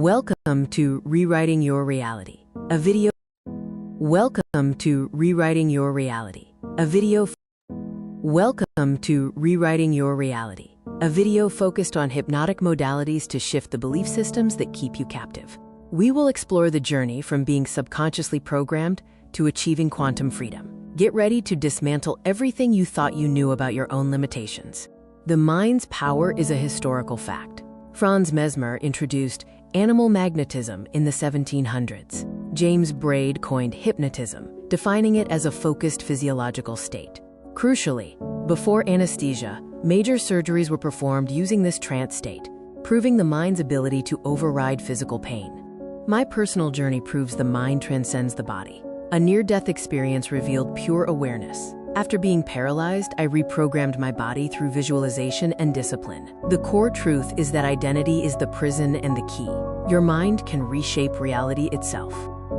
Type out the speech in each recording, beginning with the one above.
Welcome to Rewriting Your Reality, a video. Welcome to Rewriting Your Reality, a video. Welcome to Rewriting Your Reality, a video focused on hypnotic modalities to shift the belief systems that keep you captive. We will explore the journey from being subconsciously programmed to achieving quantum freedom. Get ready to dismantle everything you thought you knew about your own limitations. The mind's power is a historical fact. Franz Mesmer introduced animal magnetism in the 1700s. James Braid coined hypnotism, defining it as a focused physiological state. Crucially, before anesthesia, major surgeries were performed using this trance state, proving the mind's ability to override physical pain. My personal journey proves the mind transcends the body. A near-death experience revealed pure awareness. After being paralyzed, I reprogrammed my body through visualization and discipline. The core truth is that identity is the prison and the key. Your mind can reshape reality itself.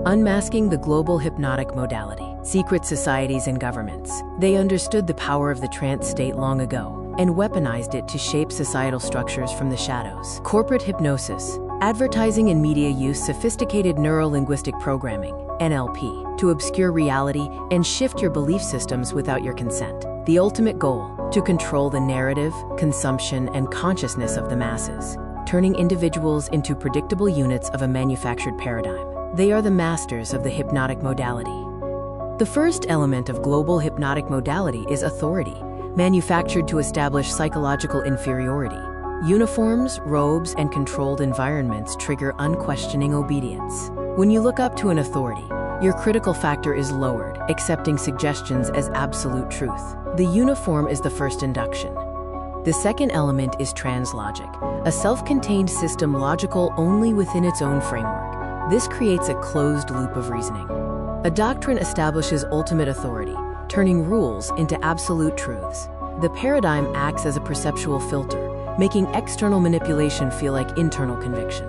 Unmasking the global hypnotic modality. Secret societies and governments. They understood the power of the trance state long ago and weaponized it to shape societal structures from the shadows. Corporate hypnosis. Advertising and media use sophisticated neuro-linguistic programming, NLP, to obscure reality and shift your belief systems without your consent. The ultimate goal, to control the narrative, consumption, and consciousness of the masses, turning individuals into predictable units of a manufactured paradigm. They are the masters of the hypnotic modality. The first element of global hypnotic modality is authority, manufactured to establish psychological inferiority. Uniforms, robes, and controlled environments trigger unquestioning obedience. When you look up to an authority, your critical factor is lowered, accepting suggestions as absolute truth. The uniform is the first induction. The second element is translogic, a self-contained system logical only within its own framework. This creates a closed loop of reasoning. A doctrine establishes ultimate authority, turning rules into absolute truths. The paradigm acts as a perceptual filter, making external manipulation feel like internal conviction.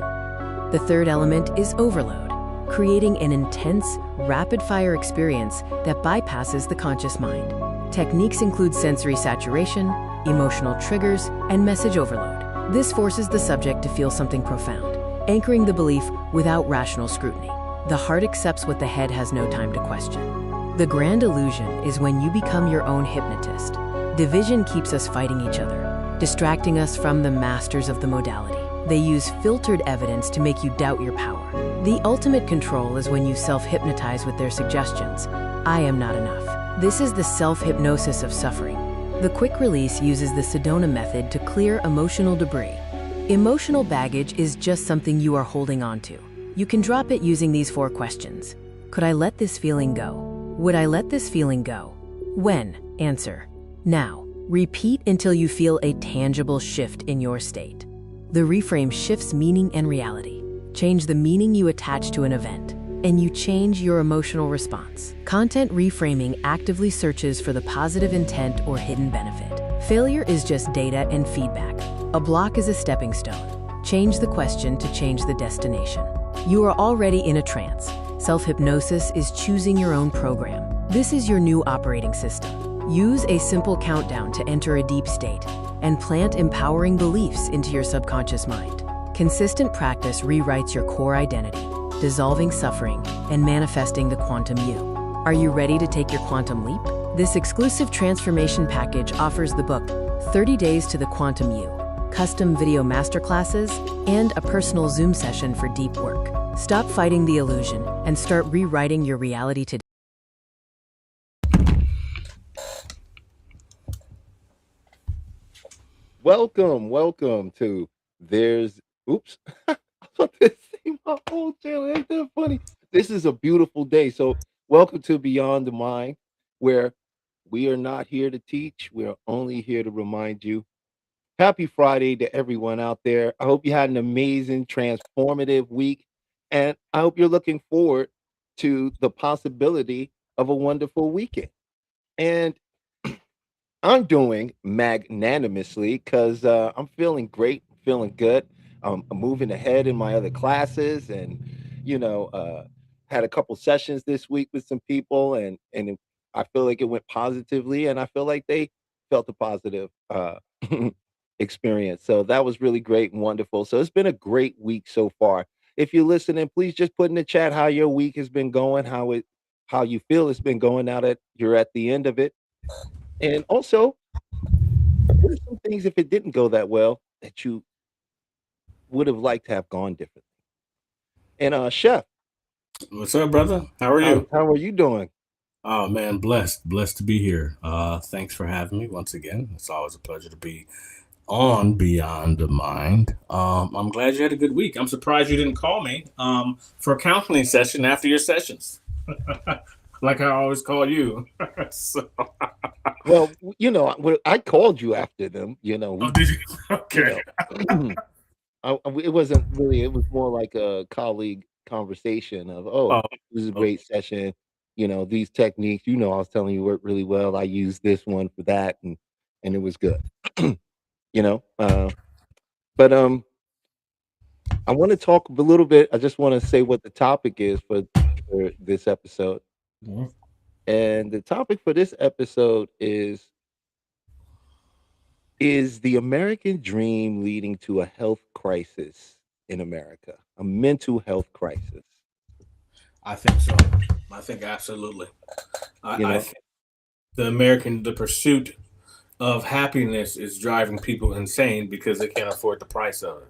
The third element is overload, creating an intense, rapid-fire experience that bypasses the conscious mind. Techniques include sensory saturation, emotional triggers, and message overload. This forces the subject to feel something profound, anchoring the belief without rational scrutiny. The heart accepts what the head has no time to question. The grand illusion is when you become your own hypnotist. Division keeps us fighting each other, distracting us from the masters of the modality. They use filtered evidence to make you doubt your power. The ultimate control is when you self-hypnotize with their suggestions. I am not enough. This is the self-hypnosis of suffering. The quick release uses the Sedona method to clear emotional debris. Emotional baggage is just something you are holding on to. You can drop it using these 4 questions. Could I let this feeling go? Would I let this feeling go? When? Answer. Now. Repeat until you feel a tangible shift in your state. The reframe shifts meaning and reality. Change the meaning you attach to an event, and you change your emotional response. Content reframing actively searches for the positive intent or hidden benefit. Failure is just data and feedback. A block is a stepping stone. Change the question to change the destination. You are already in a trance. Self-hypnosis is choosing your own program. This is your new operating system. Use a simple countdown to enter a deep state and plant empowering beliefs into your subconscious mind. Consistent practice rewrites your core identity, dissolving suffering and manifesting the quantum you. Are you ready to take your quantum leap? This exclusive transformation package offers the book 30 Days to the Quantum You, custom video masterclasses, and a personal Zoom session for deep work. Stop fighting the illusion and start rewriting your reality today. Welcome to There's Oops. I thought this thing my whole channel. Ain't that funny? This is a beautiful day. So welcome to Beyond the Mind, where we are not here to teach. We are only here to remind you. Happy Friday to everyone out there. I hope you had an amazing, transformative week. And I hope you're looking forward to the possibility of a wonderful weekend. And I'm doing magnanimously because I'm feeling great, feeling good. I'm moving ahead in my other classes, and you know, had a couple sessions this week with some people, and I feel like it went positively, and I feel like they felt a positive experience. So that was really great and wonderful. So it's been a great week so far. if you're listening, please just put in the chat how your week has been going, how you feel it's been going now that you're at the end of it. And also, what are some things if it didn't go that well that you would have liked to have gone differently? And Chef, What's up, brother? How are you? how are you doing? Oh man, blessed to be here. Thanks for having me once again. It's always a pleasure to be on Beyond the Mind. I'm glad you had a good week. I'm surprised you didn't call me for a counseling session after your sessions, like I always call you. So, Well, I called you after them. oh, did you? You Okay. know, it wasn't really. It was more like a colleague conversation of, oh, Oh, this is a okay. great session. These techniques. I was telling you work really well. I used this one for that, and it was good. you know, uh, but I want to talk a little bit. I just want to say what the topic is for this episode, Mhm. and the topic for this episode is the American dream leading to a health crisis in America, a mental health crisis. I think so. I think absolutely. You I know, think the pursuit of happiness is driving people insane because they can't afford the price of it.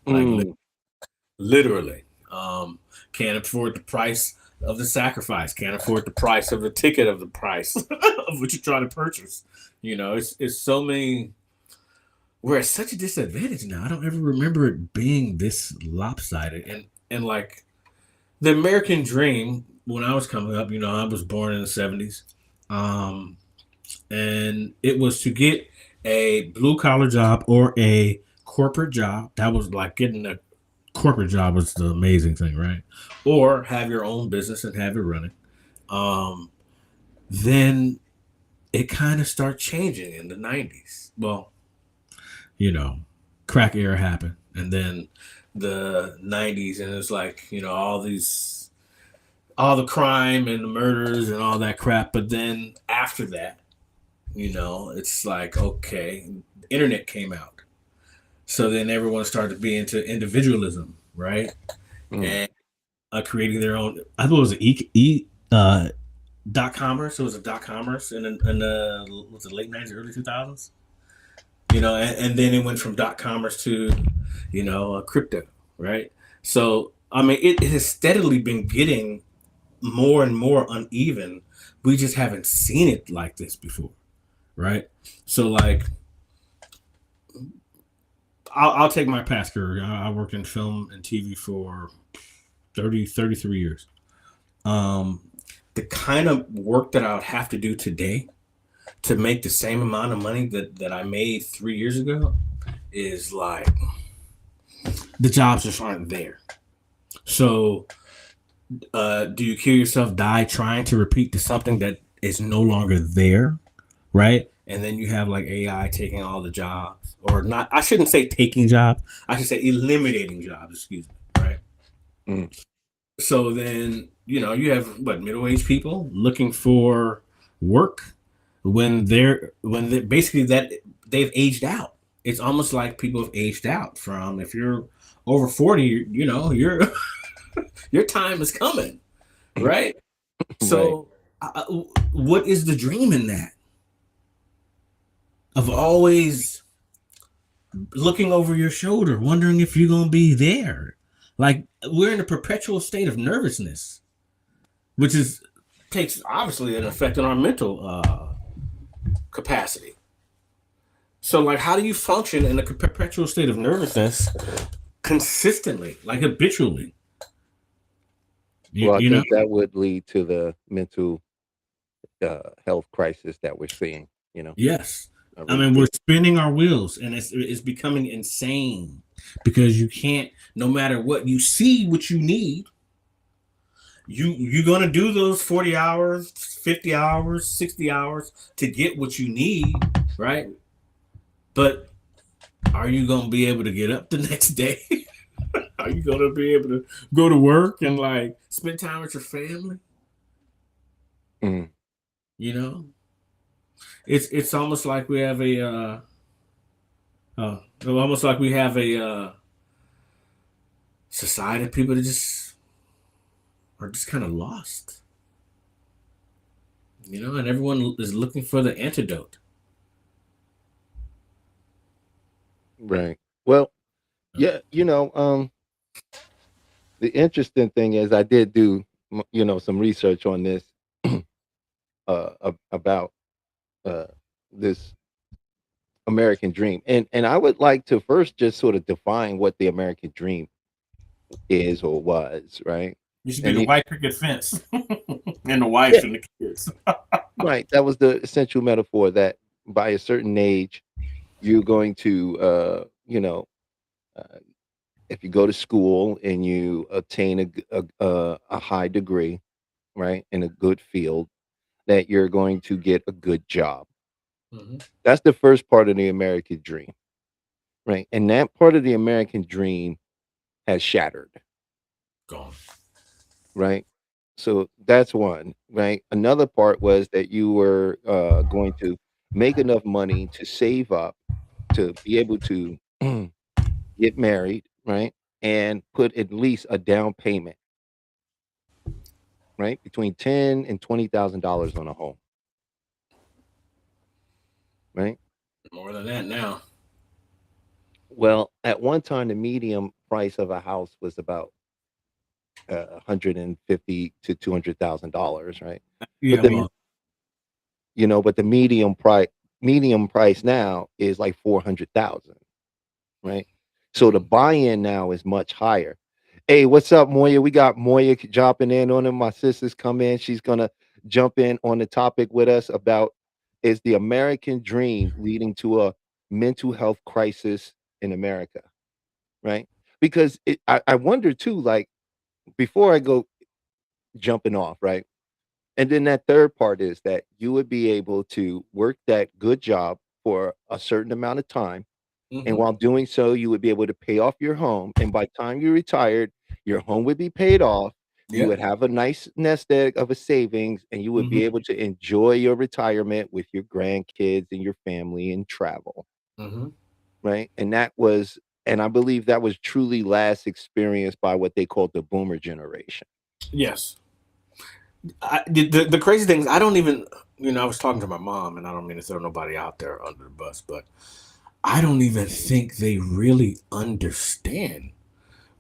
Like mm, literally, can't afford the price of the sacrifice. Can't afford the price of the ticket of the price of what you're trying to purchase. It's so many. We're at such a disadvantage now. I don't ever remember it being this lopsided. And like the American dream when I was coming up, I was born in the 70s. Um, and it was to get a blue collar job or a corporate job. That was like getting a corporate job was the amazing thing, right? Or have your own business and have it running. Um, then it kind of started changing in the 90s. Well, crack era happened, and then the 90s, and it's like, all the crime and the murders and all that crap. But then after that, it's like, okay, the internet came out. So then everyone started to be into individualism, right? mm. And creating their own, I thought it was an dot commerce. It was a dot commerce in the was it late 90s, early 2000s? And then it went from dot commerce to, crypto, right? So, I mean, it has steadily been getting more and more uneven. We just haven't seen it like this before, right? So, like, I'll take my past career. I worked in film and TV for 33 years. The kind of work that I would have to do today to make the same amount of money that I made 3 years ago is like the jobs just aren't there. So do you kill yourself, die trying to repeat to something that is no longer there, right? And then you have like AI taking all the jobs, or not. I shouldn't say taking jobs. I should say eliminating jobs. Excuse me, right? Mm. So then you have middle-aged people looking for work when they basically that they've aged out. It's almost like people have aged out from, if you're over 40, you're your time is coming, right? So what is the dream in that? Of always looking over your shoulder, wondering if you're going to be there. Like, we're in a perpetual state of nervousness, which takes obviously an effect on our mental capacity. So, like, how do you function in a perpetual state of nervousness consistently, like habitually? Well, I think that would lead to the mental health crisis that we're seeing. Yes. I mean, we're spinning our wheels, and it's becoming insane because you can't, no matter what you see, what you need, you're gonna do those 40 hours, 50 hours, 60 hours to get what you need, right? But are you gonna be able to get up the next day? Are you gonna be able to go to work and like spend time with your family? Mm. It's almost like we have a society of people that just are just kind of lost, and everyone is looking for the antidote. Right. Well, yeah, the interesting thing is I did do some research on this about uh this American dream. And I would like to first just sort of define what the American dream is or was, right? You should be And the the white picket fence and the Yeah, wife and the kids. right. That was the essential metaphor that by a certain age you're going to uh if you go to school and you obtain a high degree, right, in a good field, that you're going to get a good job. Hmm. That's the first part of the American dream, right? And that part of the American dream has shattered, Gone. right? So that's one, right? Another part was that you were going to make enough money to save up to be able to get married, right? And put at least a down payment, right? Between ten and $20,000 on a home, right? More than that now. Well, at one time, the median price of a house was about 150 to $200,000, right? But Yeah, the well, but the medium price now is like 400,000, right? So the mhm. buy-in now is much higher. Hey, what's up, Moya? We got Moya jumping in on it. My sister's come in. She's gonna jump in on the topic with us about is the American dream leading to a mental health crisis in America, right? Because I wonder too, like before I go jumping off, right? And then that third part is that you would be able to work that good job for a certain amount of time. And Hmm. while doing so, you would be able to pay off your home. And by the time you retired, your home would be paid off. You Yeah. would have a nice nest egg of a savings, and you would be Hmm. able to enjoy your retirement with your grandkids and your family and travel. Hmm. Right. And I believe that was truly last experienced by what they called the boomer generation. Yes. The crazy thing is, I don't even, I was talking to my mom, and I don't mean to throw nobody out there under the bus, but I don't even think they really understand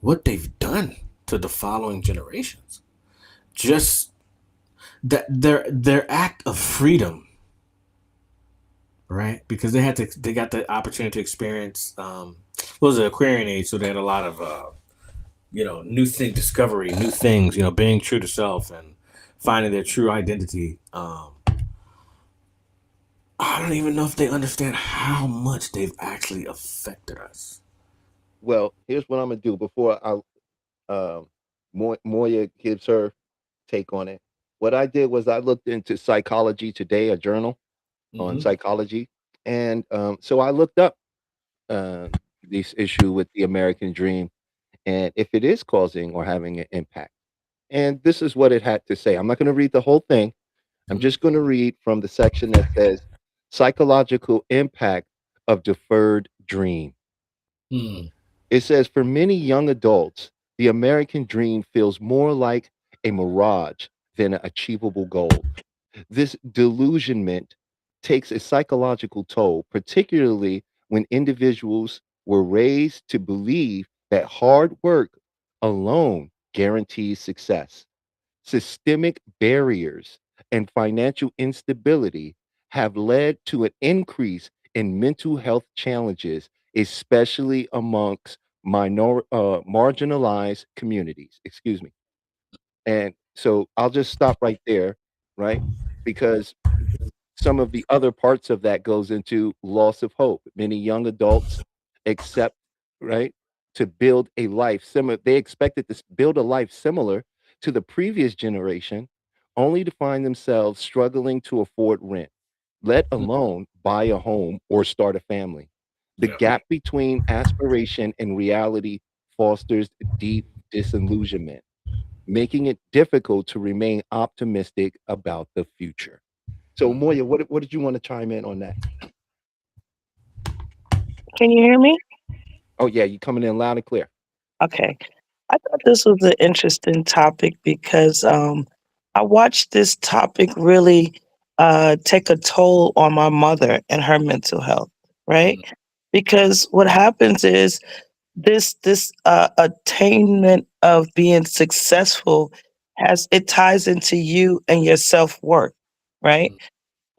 what they've done to the following generations. Just that their act of freedom, right? Because they got the opportunity to experience what was the Aquarian age, so they had a lot of new thing discovery, new things, being true to self and finding their true identity. I don't even know if they understand how much they've actually affected us. Well, here's what I'm gonna do before Moya gives her take on it. What I did was I looked into Psychology Today, a journal on Hmm. psychology, and so I looked up uh, this issue with the American dream and if it is causing or having an impact. And this is what it had to say. I'm not going to read the whole thing. I'm Hmm. just going to read from the section that says psychological impact of deferred dream. Hmm. It says for many young adults, the American dream feels more like a mirage than an achievable goal. This delusionment takes a psychological toll, particularly when individuals were raised to believe that hard work alone guarantees success. Systemic barriers and financial instability have led to an increase in mental health challenges, especially amongst marginalized communities. Excuse me. And so I'll just stop right there, right? Because some of the other parts of that goes into loss of hope. Many young adults accept, right, to build a life similar. They expected to build a life similar to the previous generation, only to find themselves struggling to afford rent, let alone buy a home or start a family. The Yeah. gap between aspiration and reality fosters deep disillusionment, making it difficult to remain optimistic about the future. So Mhm. Moya, what did you want to chime in on that? Can you hear me? Oh yeah, you coming in loud and clear. Okay. I thought this was an interesting topic because I watched this topic really take a toll on my mother and her mental health, right? Mm, Because what happens is this attainment of being successful has it ties into you and your self-worth, right? mm,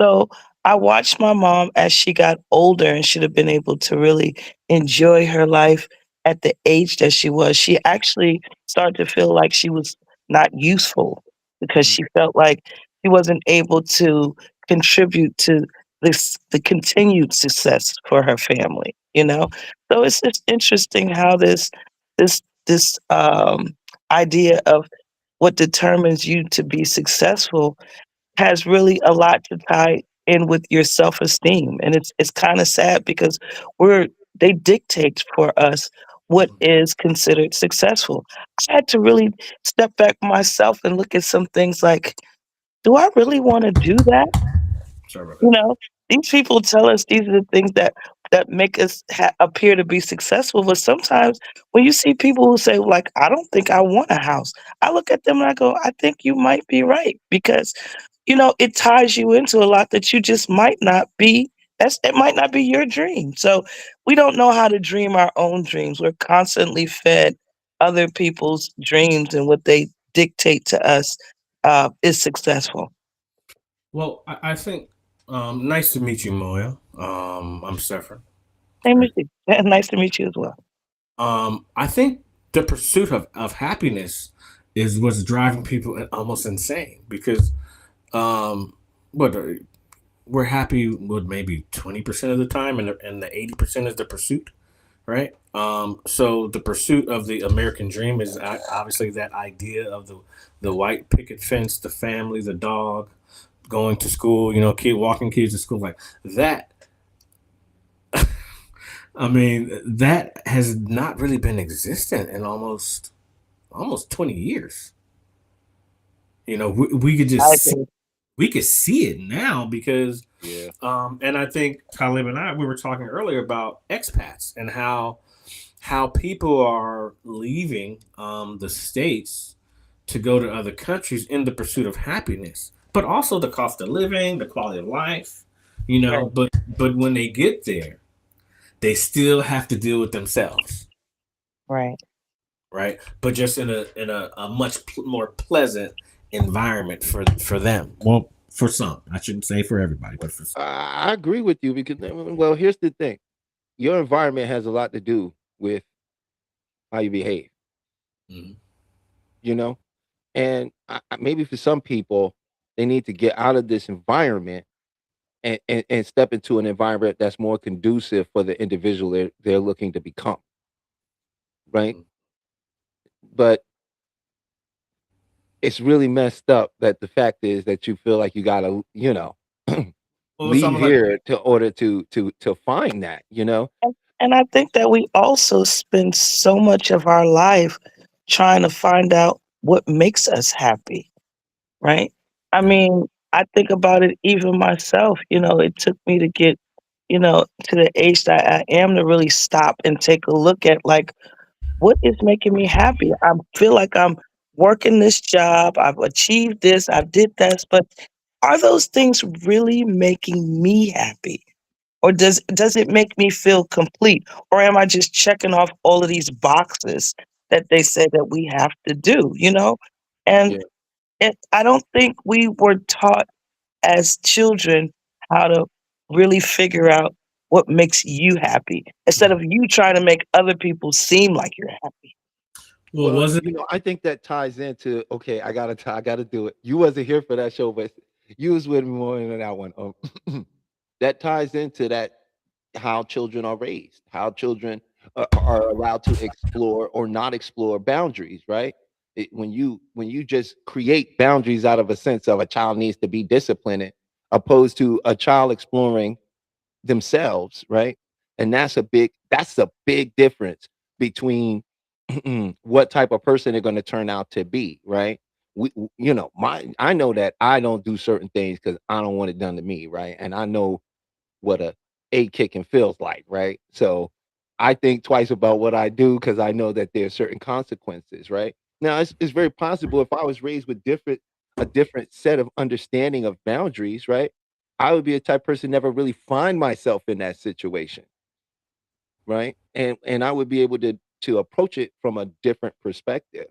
So I watched my mom as she got older and should have been able to really enjoy her life at the age that she was. She actually started to feel like she was not useful because mm, she felt like she wasn't able to contribute to the continued success for her family, you know? So it's just interesting how this idea of what determines you to be successful has really a lot to tie in with your self-esteem, and it's kinda sad because we're they dictate for us what mm. is considered successful. I had to really step back myself and look at some things like, "Do I really wanna do that?" Sorry about You that. know? These people tell us these are the things that make us appear to be successful, but sometimes when you see people who say, like, "I don't think I want a house," I look at them and I go, "I think you might be right," because it ties you into a lot that you just might not be it might not be your dream. So we don't know how to dream our own dreams. We're constantly fed other people's dreams and what they dictate to us is successful. Well, I think nice to meet you, Moya. I'm Stefan. Same Right. as you. Nice to meet you as well. I think the pursuit of happiness is what's driving people almost insane because what we're happy with maybe 20% of the time, and the 80% is the pursuit, right? So the pursuit of the American dream is obviously that idea of the white picket fence, the family, the dog, going to school, kid walking kids to school, like that. I mean, that has not really been existent in almost 20 years. We could I just agree. we could see it now because Yeah. and I think Talib and I we were talking earlier about expats and how people are leaving the states to go to other countries in the pursuit of happiness, but also the cost of living, the quality of life, Right, but when they get there, they still have to deal with themselves, right. right? But just in a much more pleasant environment for them. Well, for some, I shouldn't say for everybody, but for some. I agree with you because, well, here's the thing: your environment has a lot to do with how you behave. Mhm. You know, and maybe for some people, they need to get out of this environment and step into an environment that's more conducive for the individual they're looking to become, right? Mhm. But it's really messed up that the fact is that you feel like you gotta, Well, it's leave almost like here to order to find that. And I think that we also spend so much of our life trying to find out what makes us happy, right? I yeah. mean, I think about it even myself, it took me to get, to the age that I am to really stop and take a look at like what is making me happy. I feel like I'm working this job, I've achieved this, I did this, but are those things really making me happy? Or does it make me feel complete? Or am I just checking off all of these boxes that they say that we have to do, you know? And Yeah. I don't think we were taught as children how to really figure out what makes you happy instead of Mhm. you trying to make other people seem like you're happy. Well, Well, was it? I think that ties into, okay, I gotta do it. You wasn't here for that show, but you was with me more than that one. That ties into that how children are raised, how children are allowed to explore or not explore boundaries, right? When you just create boundaries out of a sense of a child needs to be disciplined, opposed to a child exploring themselves, right? And that's a big difference between what type of person they're going to turn out to be, right? My I know that I don't do certain things because I don't want it done to me, right? And I know what a kicking feels like, right? So I think twice about what I do because I know that there are certain consequences, right? Now, it's very possible if I was raised with a different set of understanding of boundaries, right? I would be a type of person never really find myself in that situation, right? And I would be able to approach it from a different perspective,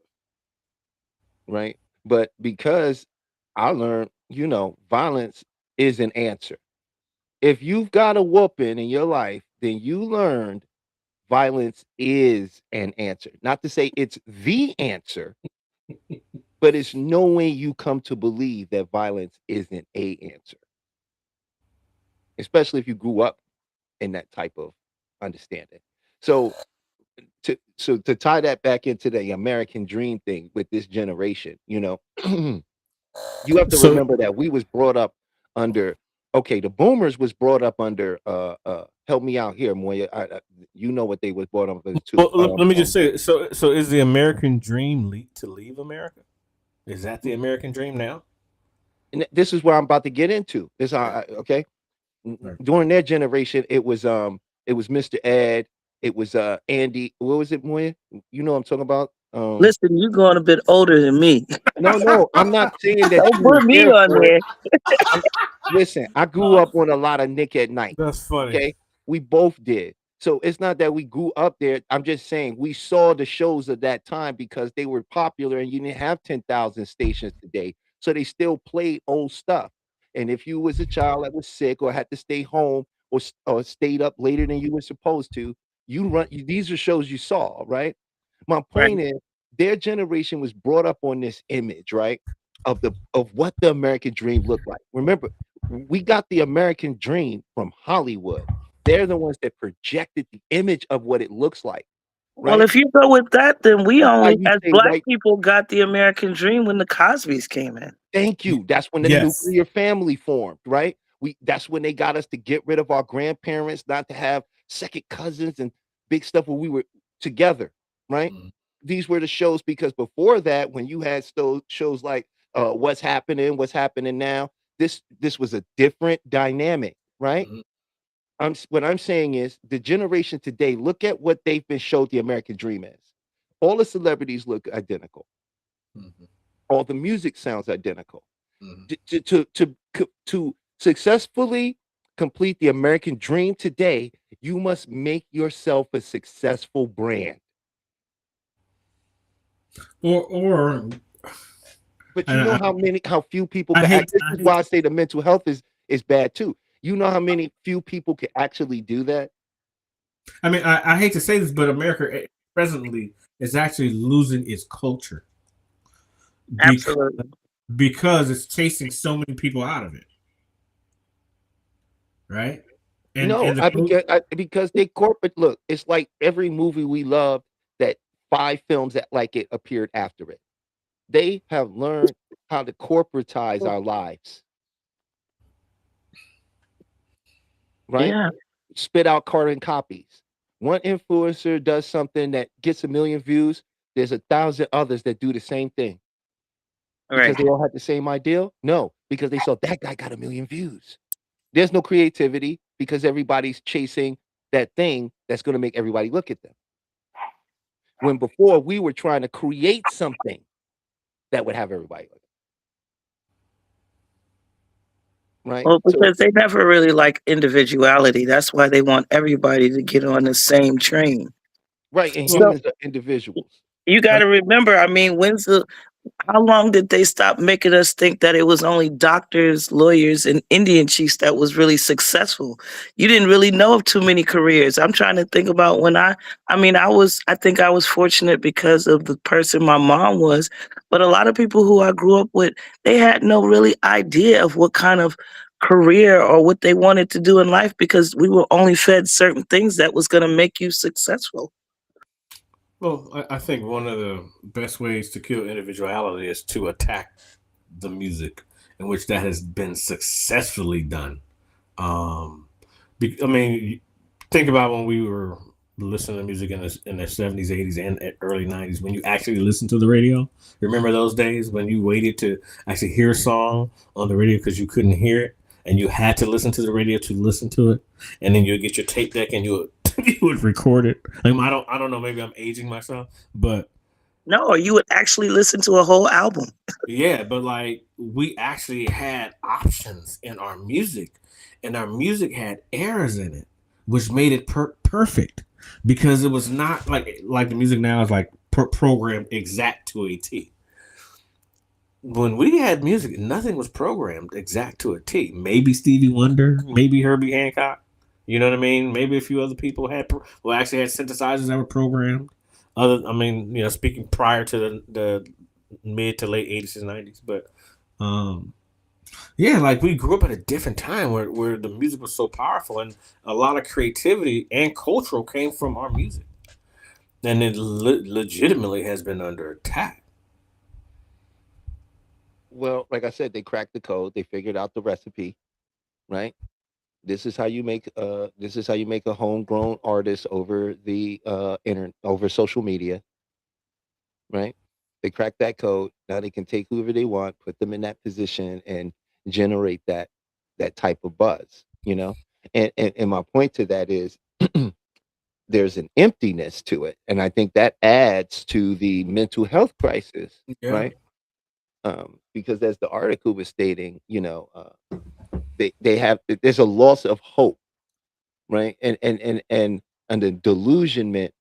right? But because I learned, violence is an answer. If you've got a whooping in your life, then you learned violence is an answer. Not to say it's the answer, but it's knowing you come to believe that violence isn't a answer, especially if you grew up in that type of understanding. So to tie that back into the American dream thing with this generation, you have to So remember that we was brought up under okay, the boomers was brought up under help me out here, Moya. You know what they was brought up under too. let me just say, so is the American dream to leave America? Is that the American dream now? And this is where I'm about to get into. Okay. Right. During their generation, it was Mr. Ed, it was Andy. What was it, Moya? You know what I'm talking about? Listen, you going a bit older than me. No, I'm not saying that Don't you were put me there on for it. there. Listen, I grew up on a lot of Nick at Night. That's funny. Okay, we both did. So it's not that we grew up there. I'm just saying we saw the shows of that time because they were popular, and you didn't have 10,000 stations today, so they still played old stuff. And if you was a child that was sick or had to stay home or stayed up later than you were supposed to, these are shows you saw, right? My Right. point is, their generation was brought up on this image, right? Of what the American dream looked like. Remember, we got the American dream from Hollywood. They're the ones that projected the image of what it looks like, Well, right? if you go with that, then we That's why only, you as say black white. people, got the American dream when the Cosbys came in. Thank you. That's when the Yes. nuclear family formed, right? That's when they got us to get rid of our grandparents, not to have second cousins and big stuff when we were together, right? Mhm. These were the shows because before that, when you had shows like What's Happening Now, this was a different dynamic, right? Mhm. What I'm saying is the generation today, look at what they've been showed the American dream as. All the celebrities look identical. Mhm. All the music sounds identical. Mhm. To successfully complete the American dream today, you must make yourself a successful brand. Or But you and know I, how few people I can hate act. This I is hate why I say the mental health is bad too. You know how many few people can actually do that? I mean I hate to say this, but America presently is actually losing its culture because Absolutely. because it's chasing so many people out of it, right? No, And the because they corporate look. It's like every movie we love that 5 films that like it appeared after it. They have learned how to corporatize our lives, right? Yeah. Spit out carbon copies. One influencer does something that gets 1 million views. There's 1,000 others that do the same thing because Right. they all had the same ideal. No, because they saw that guy got 1 million views. There's no creativity because everybody's chasing that thing that's going to make everybody look at them. When before we were trying to create something that would have everybody look, right? Well, So because they never really like individuality. That's why they want everybody to get on the same train. right, and well, So humans are individuals. you got um, to remember, I mean, how long did they stop making us think that it was only doctors, lawyers, and Indian chiefs that was really successful? You didn't really know of too many careers. I'm trying to think about when I think I was fortunate because of the person my mom was, but a lot of people who I grew up with, they had no really idea of what kind of career or what they wanted to do in life because we were only fed certain things that was going to make you successful. well, I think one of the best ways to kill individuality is to attack the music, in which that has been successfully done. Um, I mean, think about when we were listening to music in the 70s, 80s, and early 90s when you actually listened to the radio. Remember those days when you waited to actually hear a song on the radio because you couldn't hear it and you had to listen to the radio to listen to it, and then you get your tape deck and you would you would record it. Like, I don't know. Maybe I'm aging myself, but No, you would actually listen to a whole album. yeah, but like we actually had options in our music, and our music had errors in it, which made it perfect because it was not like the music now is like programmed exact to a T. When we had music, nothing was programmed exact to a T. Maybe Stevie Wonder, maybe Herbie Hancock. You know what I mean? Maybe a few other people actually had synthesizers that were programmed. Speaking prior to the mid to late 80s and 90s, but yeah, like we grew up at a different time where the music was so powerful, and a lot of creativity and cultural came from our music, and it legitimately has been under attack. Well, like I said, they cracked the code. They figured out the recipe, right? This is how you make a homegrown artist over the internet, over social media, right? They cracked that code. Now they can take whoever they want, put them in that position, and generate that type of buzz, you know. And my point to that is there's an emptiness to it, and I think that adds to the mental health crisis, Yeah. right? Because as the article was stating, they have there's a loss of hope, right? And the delusionment,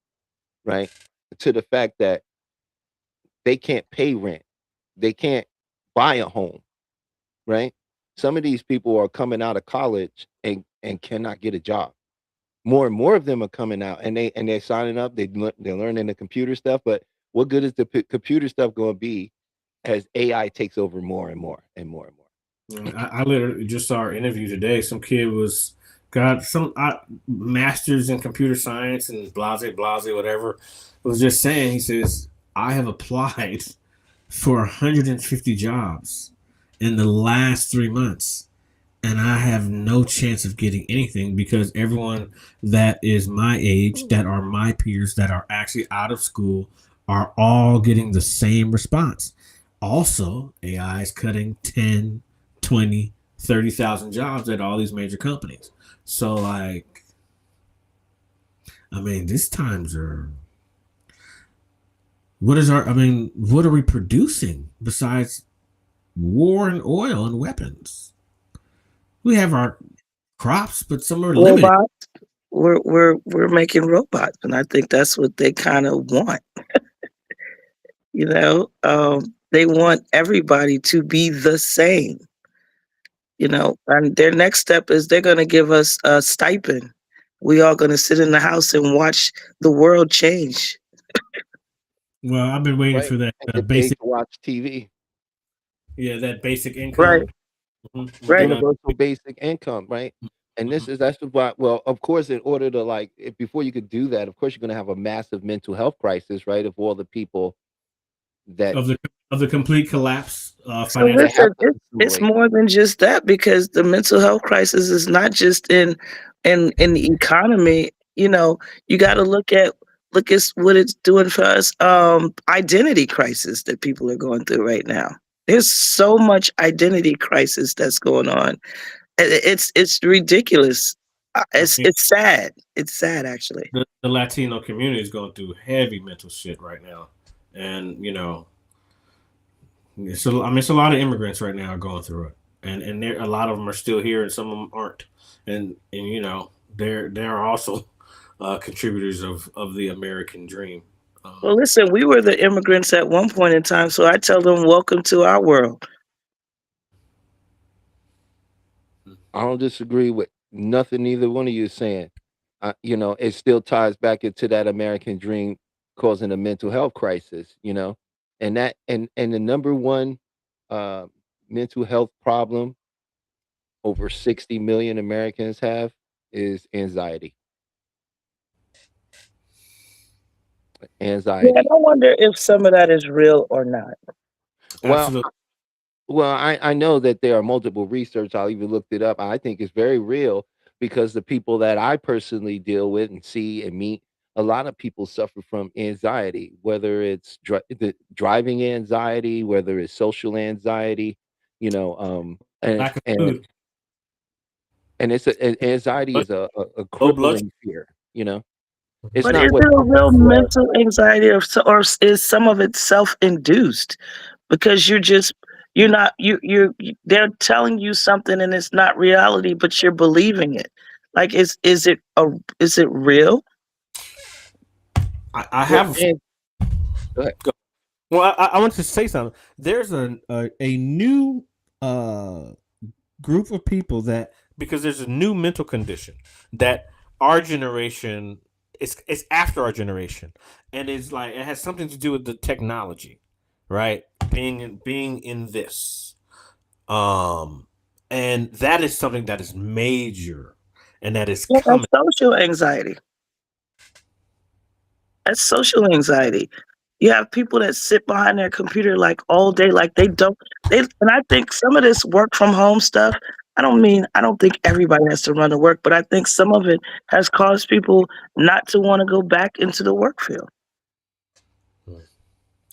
right, to the fact that they can't pay rent, they can't buy a home, right? Some of these people are coming out of college and cannot get a job. More and more of them are coming out, and they're signing up. They're learning the computer stuff, but what good is the computer stuff going to be as AI takes over more and more and more and more? I literally just saw our interview today. Some kid got some masters in computer science and blase whatever. Was just saying, he says, I have applied for 150 jobs in the last 3 months, and I have no chance of getting anything because everyone that is my age, that are my peers, that are actually out of school, are all getting the same response. Also, AI is cutting 10, 20, 30,000 jobs at all these major companies. So, like, I mean, these times are. What are we producing besides war and oil and weapons? We have our crops, but some are limited. Robots. We're making robots, and I think that's what they kind of want. You know, they want everybody to be the same. You know, and their next step is they're going to give us a stipend. We all going to sit in the house and watch the world change. Well, I've been waiting Right. for that And get paid basic, to watch TV. yeah, that basic income. Right, right. Universal basic income, right? And that's why, well, of course, in order to before you could do that, of course, you're going to have a massive mental health crisis, right? Of all the people that of the complete collapse. So Financial. they listen, have to it's assimilate. more than just that because the mental health crisis is not just in the economy. You know, you got to look at what it's doing for us. Identity crisis that people are going through right now. There's so much identity crisis that's going on. It's ridiculous. It's sad. It's sad actually. The Latino community is going through heavy mental shit right now, and so I mean, it's a lot of immigrants right now are going through it, and there a lot of them are still here, and some of them aren't, and they're also contributors of the American dream. Well, listen, we were the immigrants at one point in time, so I tell them, welcome to our world. I don't disagree with nothing either one of you is saying. It still ties back into that American dream causing a mental health crisis, and the number one uh, mental health problem over 60 million Americans have is anxiety. Yeah, Anxiety. I wonder if some of that is real or not. Well, Absolutely. Well, I know that there are multiple research. I even looked it up. I think it's very real because the people that I personally deal with and see and meet, a lot of people suffer from anxiety, whether it's the driving anxiety, whether it's social anxiety, and Lack of and food, and anxiety but is a low blood. crippling fear. You know, it's But not is what it a some real people are. mental anxiety, or is some of it self-induced? Because you're not they're telling you something and it's not reality, but you're believing it. Like, is it real? I Well, have. and go ahead. Well, I want to say something. There's a new uh, group of people that, because there's a new mental condition that our generation, it's after our generation, and it's like it has something to do with the technology, right? Being in this, um, and that is something that is major, and that is Yeah, coming. that's social anxiety. That's social anxiety. You have people that sit behind their computer like all day, like and I think some of this work from home stuff, I don't think everybody has to run to work, but I think some of it has caused people not to want to go back into the work field.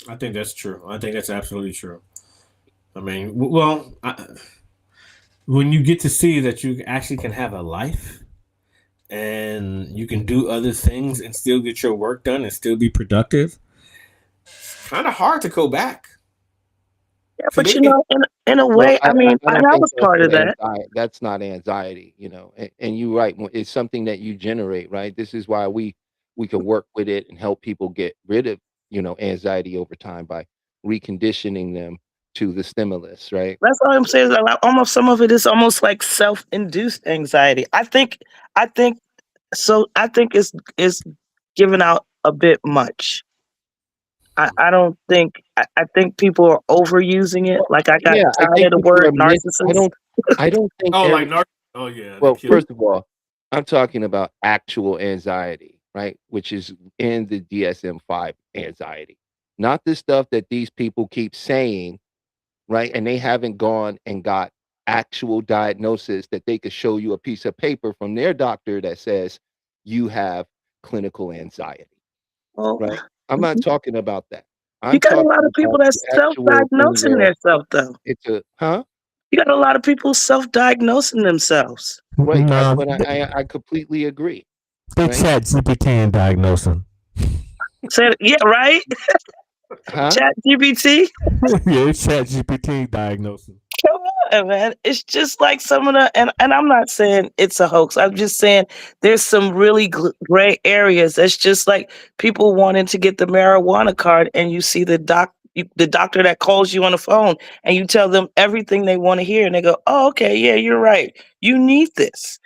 I think that's true. I think that's absolutely true. I mean, well, when you get to see that you actually can have a life and you can do other things and still get your work done and still be productive, kind of hard to go back. Yeah, For but me, in a Well, way, I mean, I and don't I think was part of that. that's not anxiety, you know. And you're right. It's something that you generate, right? This is why we can work with it and help people get rid of, anxiety over time by reconditioning them to the stimulus, right? That's all I'm saying. Is that, like, almost some of it is almost like self-induced anxiety. I think so. I think it's given out a bit much. I don't think I think people are overusing it. Well, Like, I got yeah, I tired think of the people word are narcissist. I don't think oh, like every narc. Oh yeah, they well, kill. first of all, I'm talking about actual anxiety, right? Which is in the DSM-5 anxiety, not the stuff that these people keep saying, right? And they haven't gone and got actual diagnosis that they could show you a piece of paper from their doctor that says you have clinical anxiety, Well, right? I'm not talking about that. you I'm got a lot talking of people about the that's actual thing self-diagnosing where themselves, though. it's a huh? You got a lot of people self-diagnosing themselves. Right. No, But I completely agree, they right? chat GPT and diagnose them. Said, yeah, right. Huh? Chat GPT. Yeah, it's chat GPT diagnosing. Come on, man. It's just like some of the, and I'm not saying it's a hoax. I'm just saying there's some really gray areas. That's just like people wanting to get the marijuana card, and you see the doctor that calls you on the phone, and you tell them everything they want to hear, and they go, "Oh, okay, yeah, you're right. You need this,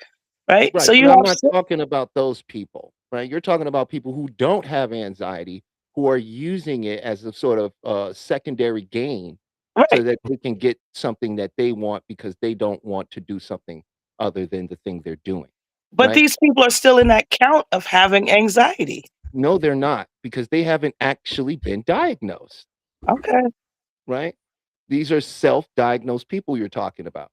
right?" So Right, you but I'm have, not talking about those people, right? You're talking about people who don't have anxiety, who are using it as a sort of secondary gain so right, that they can get something that they want because they don't want to do something other than the thing they're doing, but right? these people are still in that count of having anxiety. No, they're not because they haven't actually been diagnosed, Okay, right? These are self-diagnosed people you're talking about.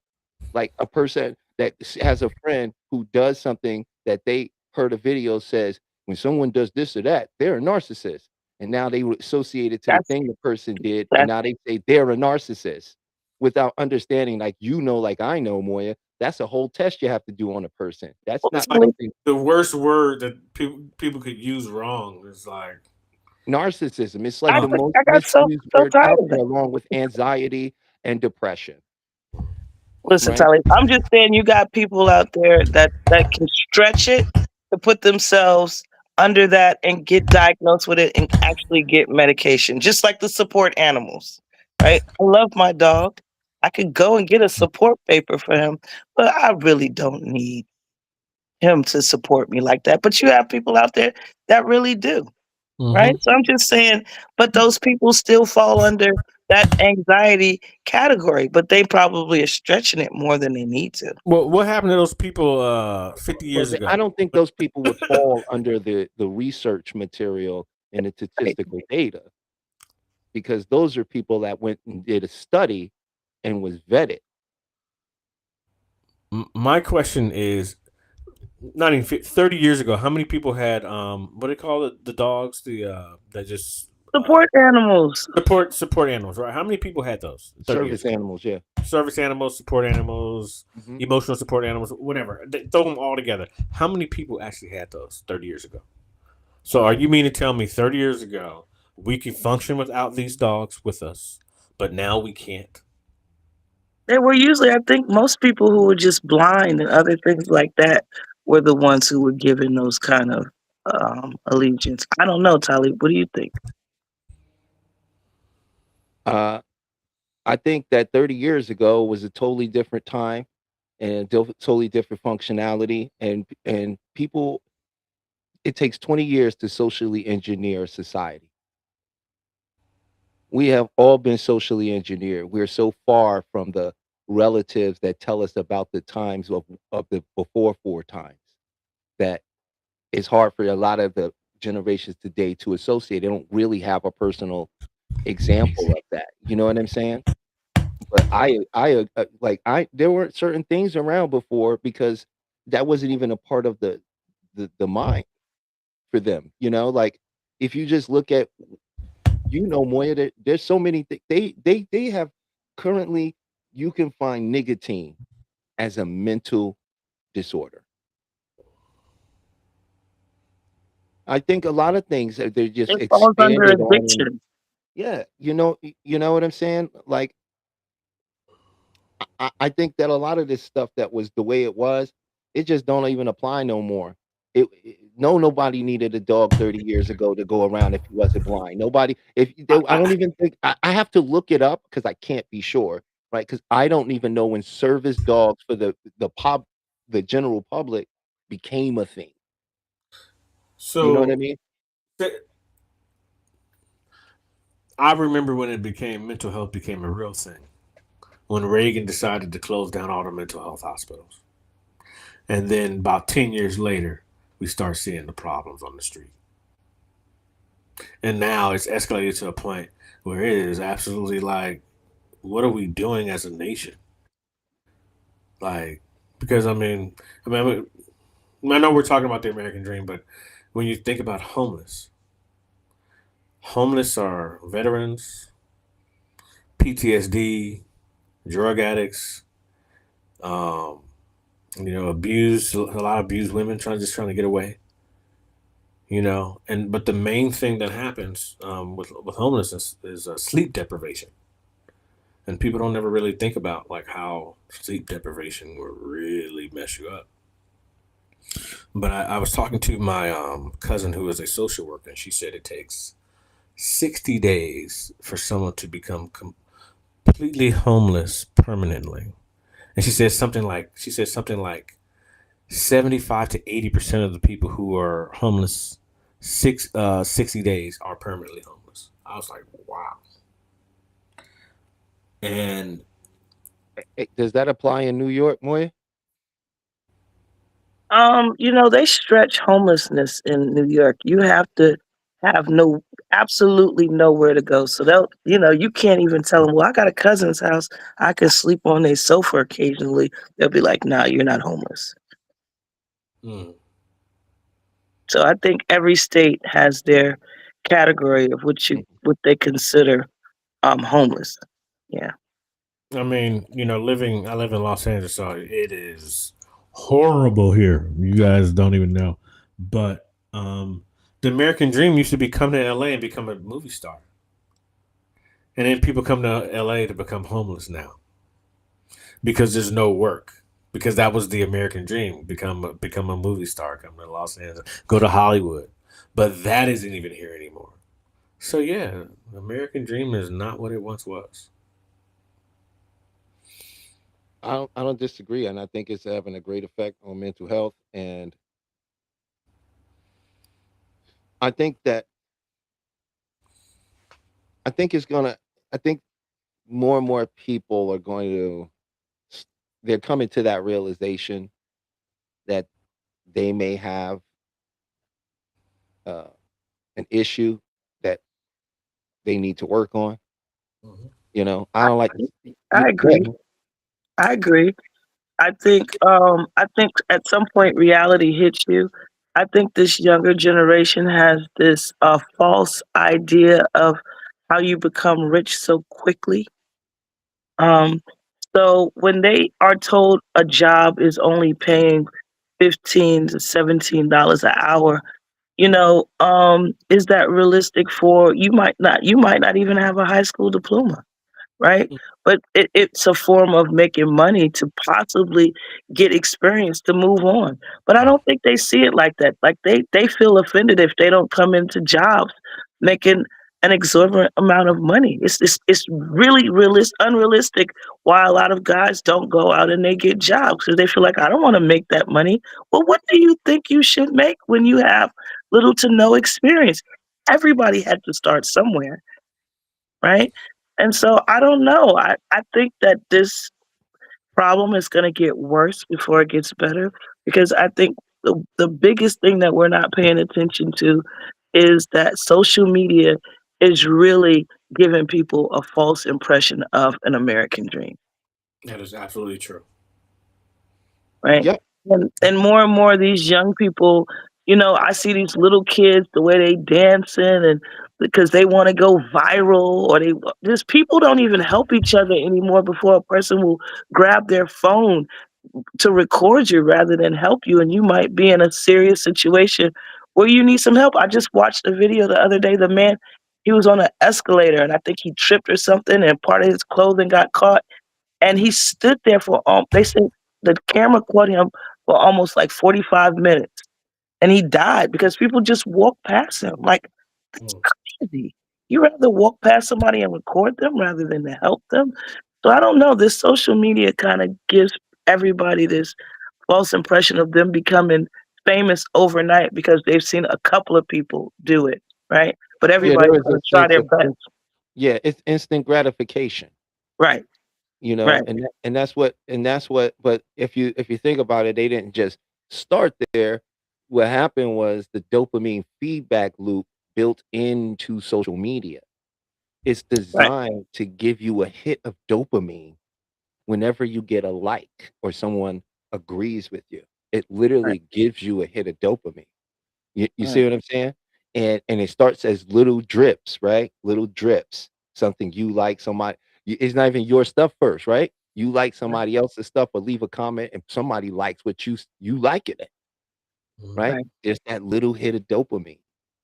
Like a person that has a friend who does something that they heard a video says, when someone does this or that, they're a narcissist. And now they would associate it to the that's thing the person did, and that's now they say they're a narcissist without understanding, like like I know, Moya, that's a whole test you have to do on a person. That's well, not Tony, something The worst word that people could use wrong is like, narcissism. It's like the most I got misused so word tired out of there, it. along with anxiety and depression, Listen, right? Tally, I'm just saying you got people out there that can stretch it to put themselves under that and get diagnosed with it and actually get medication, just like the support animals, right? I love my dog. I could go and get a support paper for him, but I really don't need him to support me like that. But you have people out there that really do. Right? mm-hmm. So I'm just saying, but those people still fall under that anxiety category, but they probably are stretching it more than they need to. Well, what happened to those people 50 Well, years I ago? don't think those people would fall under the research material and the Right. statistical data because those are people that went and did a study and was vetted. My question is, not even 30 years ago, how many people had what do they call it, the dogs, the that just Support animals. Support animals, right? How many people had those 30 years Service ago? animals, yeah. Service animals, support animals, Mhm. emotional support animals, whatever. Throw them all together. How many people actually had those 30 years ago? So are you mean to tell me 30 years ago we could function without these dogs with us, but now we can't? They were usually, I think, most people who were just blind and other things like that were the ones who were given those kind of allegiance. I don't know, Tali. What do you think? Uh, I think that 30 years ago was a totally different time and totally different functionality, and people. It takes 20 years to socially engineer society. We have all been socially engineered. We're so far from the relatives that tell us about the times of the before four times that it's hard for a lot of the generations today to associate. They don't really have a personal example of that. You know what I'm saying? But there weren't certain things around before because that wasn't even a part of the mind for them. You know, like if you just look at Moya, there's so many they have currently you can find nicotine as a mental disorder. I think a lot of things they're just It falls under expanded on. addiction. Yeah, you know what I'm saying? Like I think that a lot of this stuff that was the way it was, it just don't even apply no more. Nobody needed a dog 30 years ago to go around if he wasn't blind. Nobody, I don't even think I have to look it up because I can't be sure, right? Because I don't even know when service dogs for the general public became a thing. You know what I So mean? I remember when it became mental health became a real thing. When Reagan decided to close down all the mental health hospitals. And then about 10 years later, we start seeing the problems on the street. And now it's escalated to a point where it is absolutely like, what are we doing as a nation? Like, because I know we're talking about the American dream, but when you think about homeless are veterans, PTSD, drug addicts, um, abused, a lot of abused women trying to get away. But the main thing that happens with homelessness is sleep deprivation, and people don't ever really think about like how sleep deprivation will really mess you up. But I was talking to my cousin who is a social worker, and she said it takes 60 days for someone to become completely homeless permanently. And she said something like 75 to 80% of the people who are homeless 60 days are permanently homeless. I was like, wow. And Does that apply in New York, Moya? They stretch homelessness in New York. You have to have absolutely nowhere to go. So you can't even tell them, well, I got a cousin's house. I can sleep on their sofa occasionally. They'll be like, nah, you're not homeless. mm, So I think every state has their category of what they consider homeless. Yeah. I mean, I live in Los Angeles, so it is horrible here. You guys don't even know. But the American dream used to be come to LA and become a movie star. And then people come to LA to become homeless now because there's no work. Because that was the American dream: become a movie star, come to Los Angeles, go to Hollywood. But that isn't even here anymore. So yeah, the American dream is not what it once was. I don't disagree, and I think it's having a great effect on mental health. And I think that I think it's gonna. I think more and more people are going to. They're coming to that realization that they may have uh, an issue that they need to work on. Mhm. I don't like. I Go ahead. agree. I agree. I think at some point reality hits you I think this younger generation has this false idea of how you become rich so quickly. Um, so when they are told a job is only paying $15 to $17 an hour, is that realistic for you might not even have a high school diploma, right? Mm. But it's a form of making money to possibly get experience to move on. But I don't think they see it like that. Like they feel offended if they don't come into jobs making an exorbitant amount of money. It's really unrealistic why a lot of guys don't go out and they get jobs because they feel like I don't want to make that money. Well, what do you think you should make when you have little to no experience? Everybody had to start somewhere, right? And so I don't know. I think that this problem is going to get worse before it gets better because I think the biggest thing that we're not paying attention to is that social media is really giving people a false impression of an American dream, That is absolutely true. right? Yep. And more of these young people, I see these little kids the way they dancing and because they want to go viral or they just people don't even help each other anymore before a person will grab their phone to record you rather than help you and you might be in a serious situation where you need some help. I just watched a video the other day. The man, he was on an escalator and I think he tripped or something and part of his clothing got caught and he stood there for they said the camera caught him for almost like 45 minutes and he died because people just walked past him. Like, that's Mm. crazy. You rather walk past somebody and record them rather than to help them. So I don't know. This social media kind of gives everybody this false impression of them becoming famous overnight because they've seen a couple of people do it, right? But Yeah, there everybody's is a going to try sense their of best. yeah, it's instant gratification. Right, right. And that's what but if you think about it, they didn't just start there. What happened was the dopamine feedback loop built into social media. It's Right. designed to give you a hit of dopamine whenever you get a like or someone agrees with you. It Right. literally gives you a hit of dopamine. You see Right. what I'm saying? And it starts as little drips, right? Little drips. Something you like, it's not even your stuff first, right? You like Right. somebody else's stuff, or leave a comment, and somebody likes what you like it, Mhm. right? Right. There's that little hit of dopamine,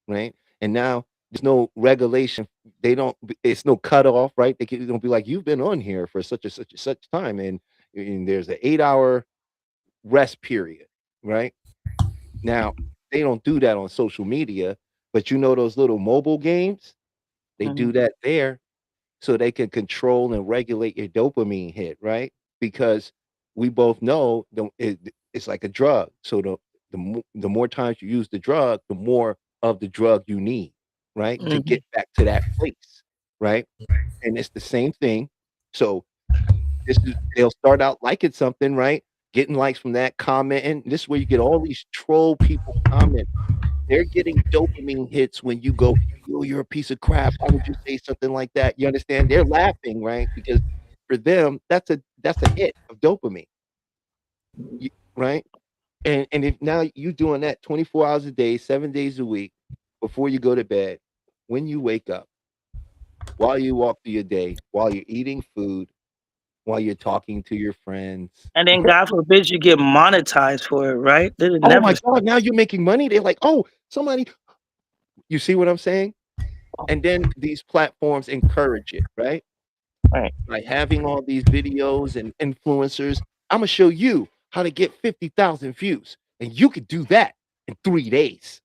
right? And now there's no regulation. It's no cutoff, right? Don't be like, you've been on here for such time, and there's an 8 hour rest period, right? Now, they don't do that on social media, but those little mobile games, they Mhm. do that there so they can control and regulate your dopamine hit, right? Because we both know it's like a drug. So the more times you use the drug, the more of the drug you need, right? To Mhm. get back to that place, right? And it's the same thing. So they'll start out liking something, right? Getting likes from that, commenting. This is where you get all these troll people comment. They're getting dopamine hits when you go, "Yo, you're a piece of crap. Why would you say something like that?" You understand? They're laughing, right? Because for them, that's a hit of dopamine, right? And if now you doing that 24 hours a day, 7 days a week, before you go to bed, when you wake up, while you walk through your day, while you're eating food, while you're talking to your friends. And then God forbid you get monetized for it, right? They would Oh my never god, now you're making money? They're like, "Oh, somebody." You see what I'm saying? And then these platforms encourage it, right? right. By having all these videos and influencers, Imma show you how to get 50,000 views, and you could do that in 3 days.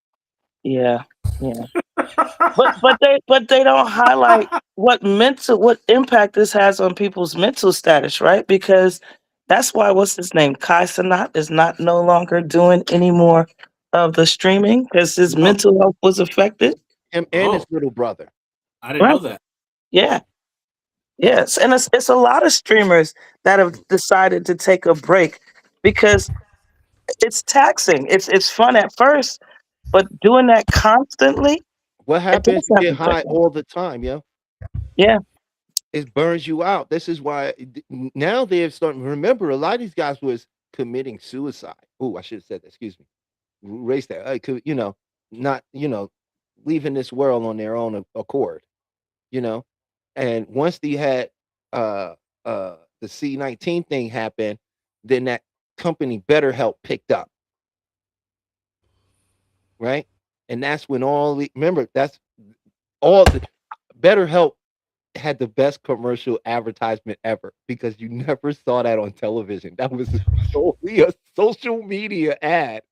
Yeah. Yeah. But they don't highlight what impact this has on people's mental status, right? Because that's why what's his name? Kai Cenat is not no longer doing any more of the streaming because his No, mental health was affected. him and Oh, his little brother. I didn't Right. know that. Yeah. Yes. And it's a lot of streamers that have decided to take a break because it's taxing. It's fun at first, but doing that constantly, What it happens? does You have get an effect high on. all the time, yo. Yeah. It burns you out. This is why now they're starting remember, a lot of these guys was committing suicide. Oh, I should have said that, excuse me. race that could, not, leaving this world on their own accord, you know. And once they had uh the C-19 thing happen, then that company BetterHelp picked up, right? And that's when remember, that's all the BetterHelp had the best commercial advertisement ever because you never saw that on television. That was solely a social media ad.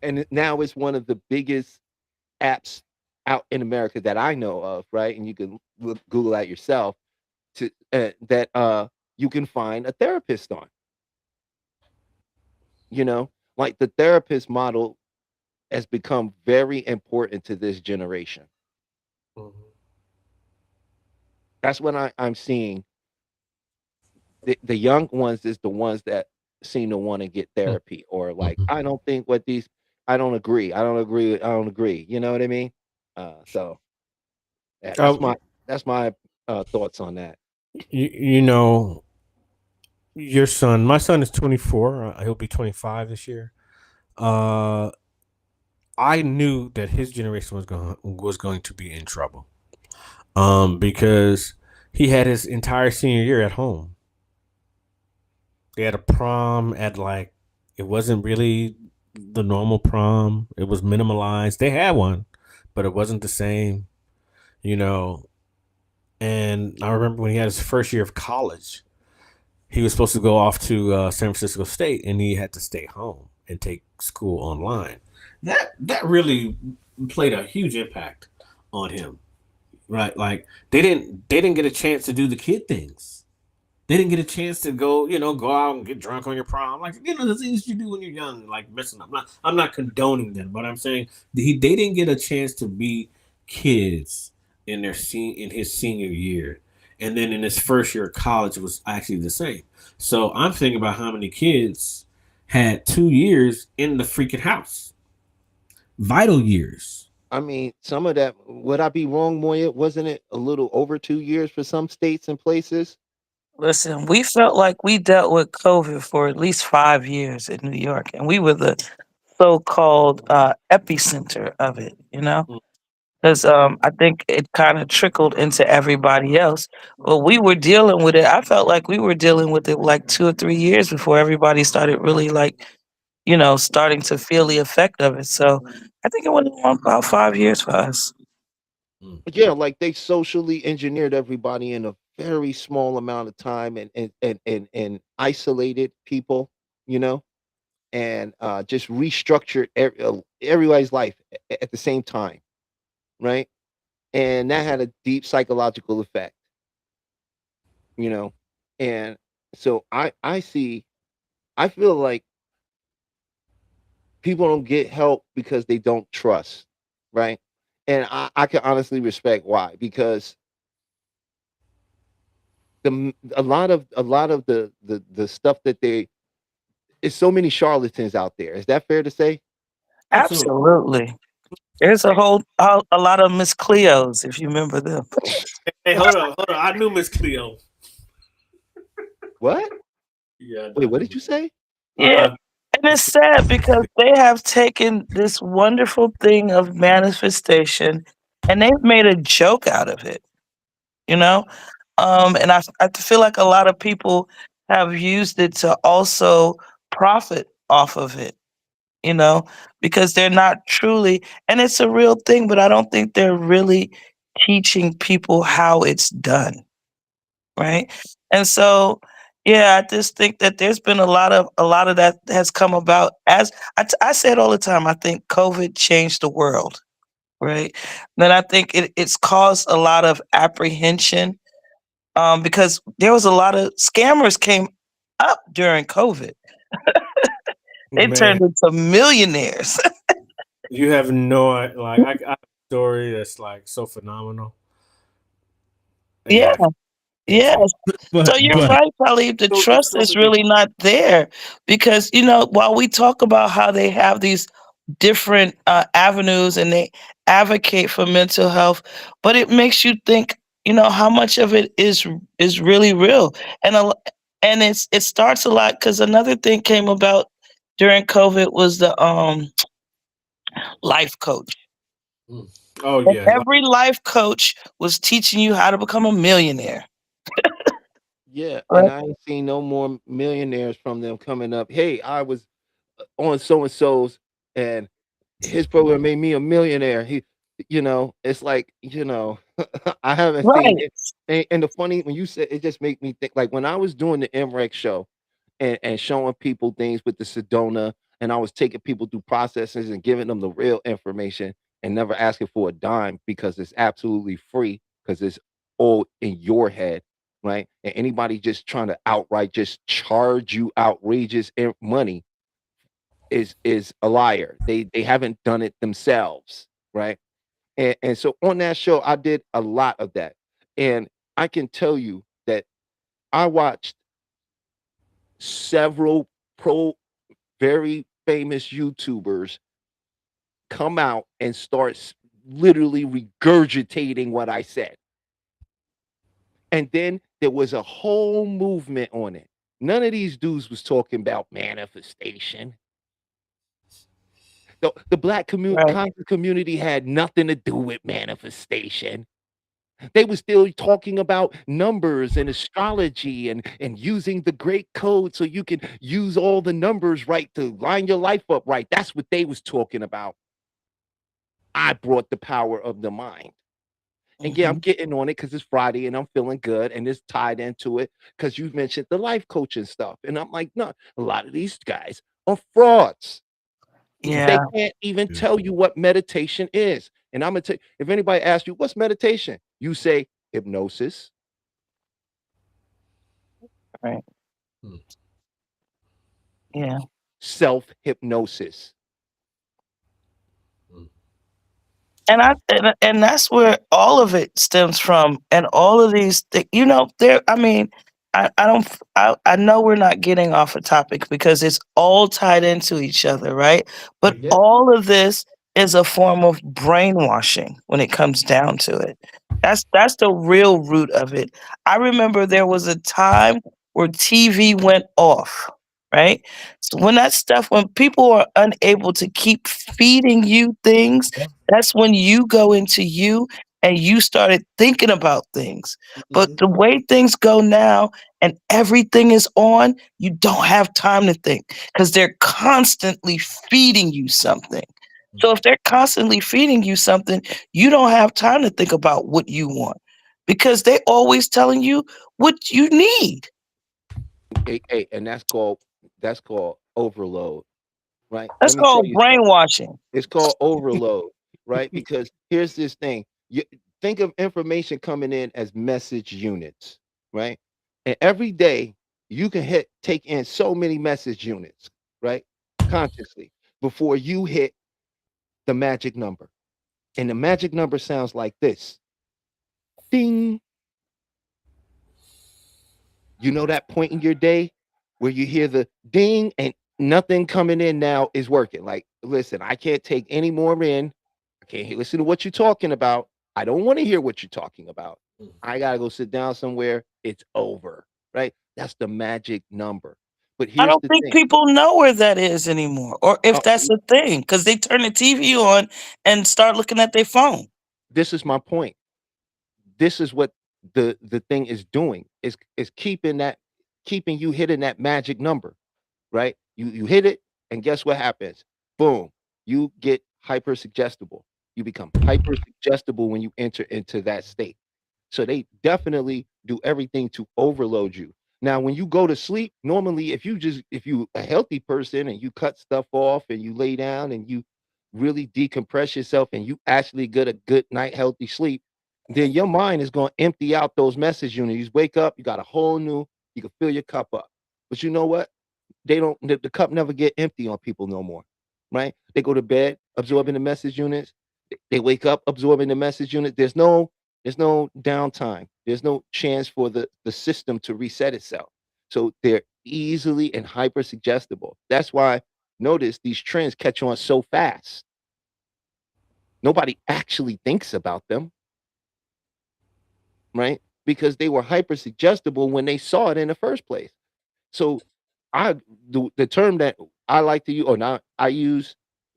And now it's one of the biggest apps out in America that I know of, right? And you can Google that yourself to that you can find a therapist on. You know, like the therapist model has become very important to this generation. Mhm. That's what I'm seeing. The young ones is the ones that seem to want to get therapy, or like, Mhm. I don't think what these, I don't agree. I don't agree. I don't agree. You know what I mean? So yeah, Uh, that's my thoughts on that. you know, your son, my son is 24. He'll be 25 this year. Uh, I knew that his generation was going to be in trouble. Because he had his entire senior year at home. They had a prom at like, it wasn't really the normal prom. It was minimalized. They had one, but it wasn't the same, you know. And I remember when he had his first year of college, he was supposed to go off to San Francisco State, and he had to stay home and take school online. That really played a huge impact on him, right? Like they didn't get a chance to do the kid things. They didn't get a chance to go, go out and get drunk on your prom, like the things you do when you're young, like messing up. I'm not condoning them, but I'm saying they didn't get a chance to be kids in his senior year, and then in his first year of college it was actually the same. So I'm thinking about how many kids had 2 years in the freaking house, vital years. I mean, some of that, would I be wrong, Moya? Wasn't it a little over 2 years for some states and places? Listen, we felt like we dealt with COVID for at least 5 years in New York, and we were the so-called epicenter of it. Because I think it kind of trickled into everybody else. But we were dealing with it. I felt like we were dealing with it like 2 or 3 years before everybody started really like, starting to feel the effect of it. So I think it went on about 5 years for us. Mm. Yeah, like they socially engineered everybody in a very small amount of time, and isolated people, you know, and just restructured everybody's life at the same time, right? And that had a deep psychological effect, you know. And so I feel like people don't get help because they don't trust, right? And I can honestly respect why, because a lot of the stuff that they, it's so many charlatans out there. Is that fair to say? Absolutely. Absolutely. There's a lot of Miss Cleos, if you remember them. Hey, hold on. I knew Miss Cleo. What? Yeah, Wait, I what knew. did you say? Yeah. I, And it's sad because they have taken this wonderful thing of manifestation and they've made a joke out of it, you know? And I feel like a lot of people have used it to also profit off of it, you know, because they're not truly, and it's a real thing, but I don't think they're really teaching people how it's done. Right? And so, yeah, I just think that there's been a lot of that has come about as I say it all the time. I think COVID changed the world, right? Then I think it's caused a lot of apprehension because there was a lot of scammers came up during COVID. They man, turned into millionaires. you have no like I have a story that's like so phenomenal. Yeah, Yeah, I can get yeah. to you. So But you're but right, Talib. The trust so is many. really not there because while we talk about how they have these different avenues and they advocate for mental health, but it makes you think, how much of it is really real, and it starts a lot because another thing came about. during COVID was the life coach. Oh And yeah, every life coach was teaching you how to become a millionaire. Yeah, and Right? I ain't seen no more millionaires from them coming up. Hey, I was on so and so's, and his program made me a millionaire. It's like, I haven't seen Right. it. And the funny when you said it just made me think like when I was doing the MREX show and showing people things with the Sedona, and I was taking people through processes and giving them the real information and never asking for a dime because it's absolutely free because it's all in your head, right? And anybody just trying to outright just charge you outrageous money is a liar. They haven't done it themselves, right? And so on that show, I did a lot of that. And I can tell you that I watched several very famous YouTubers come out and start literally regurgitating what I said. And then there was a whole movement on it. None of these dudes was talking about manifestation. The black Right. conscious community had nothing to do with manifestation. They were still talking about numbers and astrology and using the great code so you can use all the numbers right to line your life up right. That's what they was talking about. I brought the power of the mind. And yeah, I'm Hmm. getting on it because it's Friday and I'm feeling good and it's tied into it because you mentioned the life coaching stuff. And I'm like, no, a lot of these guys are frauds. They Yeah. can't even yeah. tell you what meditation is. And I'm gonna tell you, if anybody asks you what's meditation, you say hypnosis, Right. Mm. Yeah. self-hypnosis. Mm. And that's where all of it stems from, and all of these there, I mean, I don't I know we're not getting off a topic because it's all tied into each other, right? But Yeah. all of this is a form of brainwashing when it comes down to it. That's the real root of it. I remember there was a time where TV went off, right? So when people are unable to keep feeding you things, that's when you go into you and you started thinking about things. But Mhm. the way things go now and everything is on, you don't have time to think because they're constantly feeding you something. So if they're constantly feeding you something, you don't have time to think about what you want because they're always telling you what you need. Hey, and that's called overload, right? That's Let me tell called you something. brainwashing. It's called overload, right? Because here's this thing. You think of information coming in as message units, right? And every day you can take in so many message units, right? Consciously before you hit the magic number. And the magic number sounds like this. Ding. You know that point in your day where you hear the ding and nothing coming in now is working. Like, listen, I can't take any more in. I can't listen to what you're talking about. I don't want to hear what you're talking about. I gotta go sit down somewhere. It's over. Right? That's the magic number. But I here's don't the think thing. people know where that is anymore, or if Uh, that's a thing, because they turn the TV on and start looking at their phone. this is my point. This is what the thing is doing. Is keeping you hitting that magic number. Right? You hit it, and guess what happens? Boom, you get hyper suggestible. You become hyper suggestible when you enter into that state. So they definitely do everything to overload you. Now, when you go to sleep, normally if you a healthy person and you cut stuff off and you lay down and you really decompress yourself and you actually get a good night healthy sleep, then your mind is going to empty out those message units. You wake up, you got a whole new, you can fill your cup up. But you know what? They don't the cup never get empty on people no more, right? They go to bed absorbing the message units. They wake up absorbing the message unit. There's no downtime. There's no chance for the system to reset itself. So they're easily and hyper suggestible. That's why notice these trends catch on so fast. Nobody actually thinks about them, right? Because they were hyper suggestible when they saw it in the first place. So I the term that I like to use, or not, I use,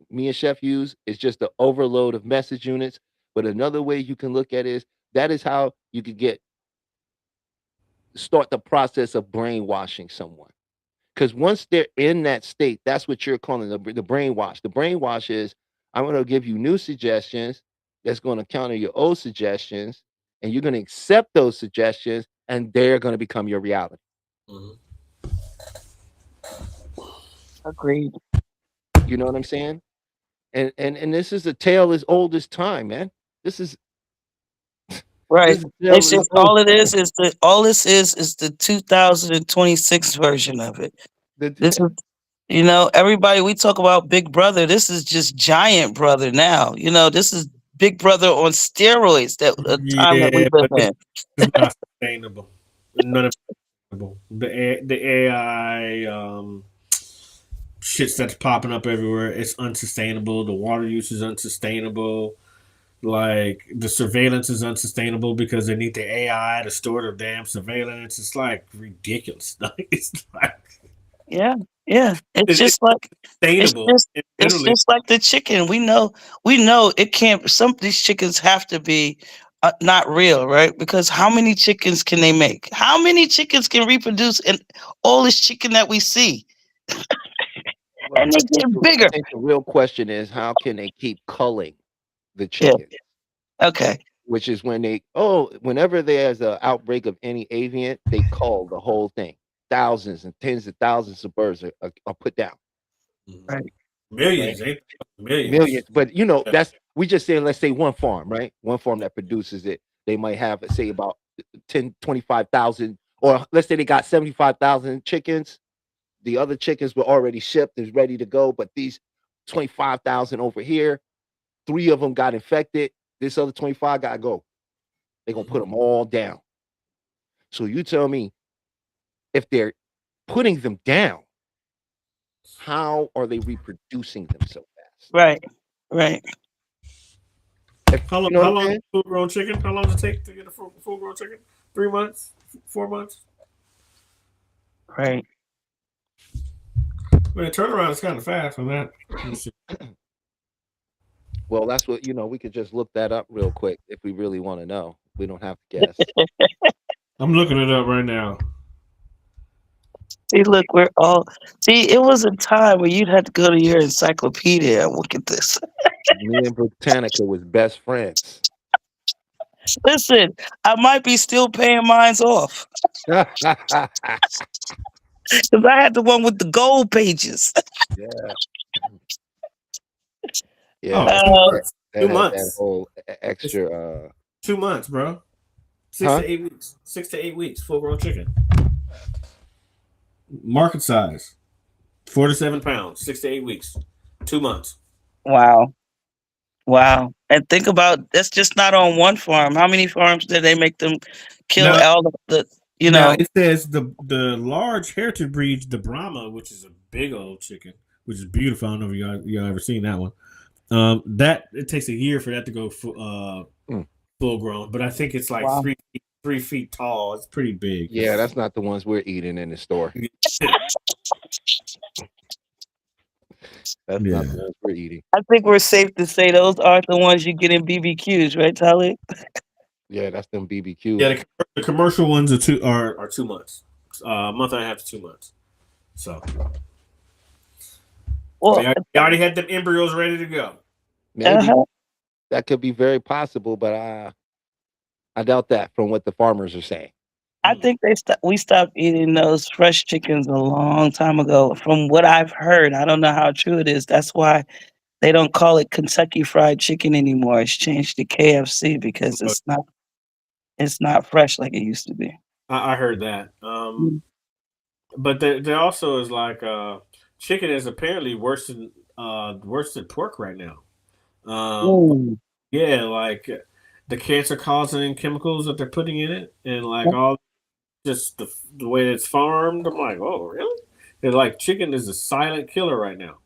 me and Chef use, is just the overload of message units. But another way you can look at it is that is how you could start the process of brainwashing someone. Because once they're in that state, that's what you're calling the brainwash. The brainwash is I'm going to give you new suggestions that's going to counter your old suggestions, and you're going to accept those suggestions, and they're going to become your reality. Mhm. Agreed. You know what I'm saying? And this is a tale as old as time, man. This is Right. this is a tale It's as just old. all this is the 2026 version of it. The, This is, you know, everybody, we talk about Big Brother. This is just Giant Brother now. You know, this is Big Brother on steroids. That the time that we Yeah, live but in. it's not sustainable. None of it's sustainable. The AI shits that's popping up everywhere. It's unsustainable. The water use is unsustainable. Like the surveillance is unsustainable because they need the AI to store the damn surveillance. It's like ridiculous. It's like Yeah, yeah. It's it's just like it's sustainable. just It's it's literally just like the chicken. We know it can't. Some of these chickens have to be not real, right? Because how many chickens can they make? How many chickens can reproduce in all this chicken that we see? well, And they get I bigger. think the real question is how can they keep culling the Yeah. chicken? Okay. Which is when whenever there's an outbreak of any avian, they cull the whole thing. Thousands and tens of thousands of birds are put down, Right. right? millions, ain't they? Millions. Millions. But Yeah. that's we just saying, let's say one farm, right? One farm that produces it. They might have, say, about 10, 25,000, or let's say they got 75,000 chickens. The other chickens were already shipped, is ready to go, but these 25,000 over here, 3 of them got infected. This other 25 got to go. They're going to put them all down. So you tell me, if they're putting them down, how are they reproducing them so fast? Right. Right. How long? You know what How I'm long is saying? full grown chicken? How long does it take to get a full grown chicken? 3 months? 4 months? Right. I mean, the turnaround is kind of fast on that. Well, that's what, we could just look that up real quick if we really want to know. We don't have to guess. I'm looking it up right now. See, look, we're all see. It was a time where you'd have to go to your encyclopedia and look at this. Me and Britannica was best friends. Listen, I might be still paying mines off Yeah. because I had the one with the gold pages. Yeah, Oh, that two Uh, months. that Two had that months. whole It's extra 2 months, bro. Six huh? to 8 weeks. 6 to 8 weeks. Full grown chicken. Market size 4 to 7 pounds. 6 to 8 weeks. 2 months. wow, wow! And think about that's just not on one farm. How many farms did they make them kill Now, all of the? You now know, it says the large heritage breeds, the Brahma, which is a big old chicken, which is beautiful. I don't know if y'all ever seen that one. That it takes a year for that to go Mm. full grown, but I think it's like wow. 3 feet tall. It's pretty big. Yeah, that's not the ones we're eating in the store. That's not Yeah. the ones we're eating. I think we're safe to say those aren't the ones you get in BBQs, right, Tali? Yeah, that's them Yeah, BBQs. the commercial ones are 2 months, a month and a half to 2 months. So Well, they already had them embryos ready to go. Maybe uh-huh. that could be very possible, but I doubt that from what the farmers are saying. I Hmm. think we stopped eating those fresh chickens a long time ago. From what I've heard, I don't know how true it is. That's why they don't call it Kentucky Fried Chicken anymore. It's changed to KFC because it's not fresh like it used to be. I heard that. Mm. But there also is like chicken is apparently worse than pork right now. Um, Mm. yeah, like the cancer causing chemicals that they're putting in it, and like all just the way it's farmed. I'm like, oh really? And like chicken is a silent killer right now.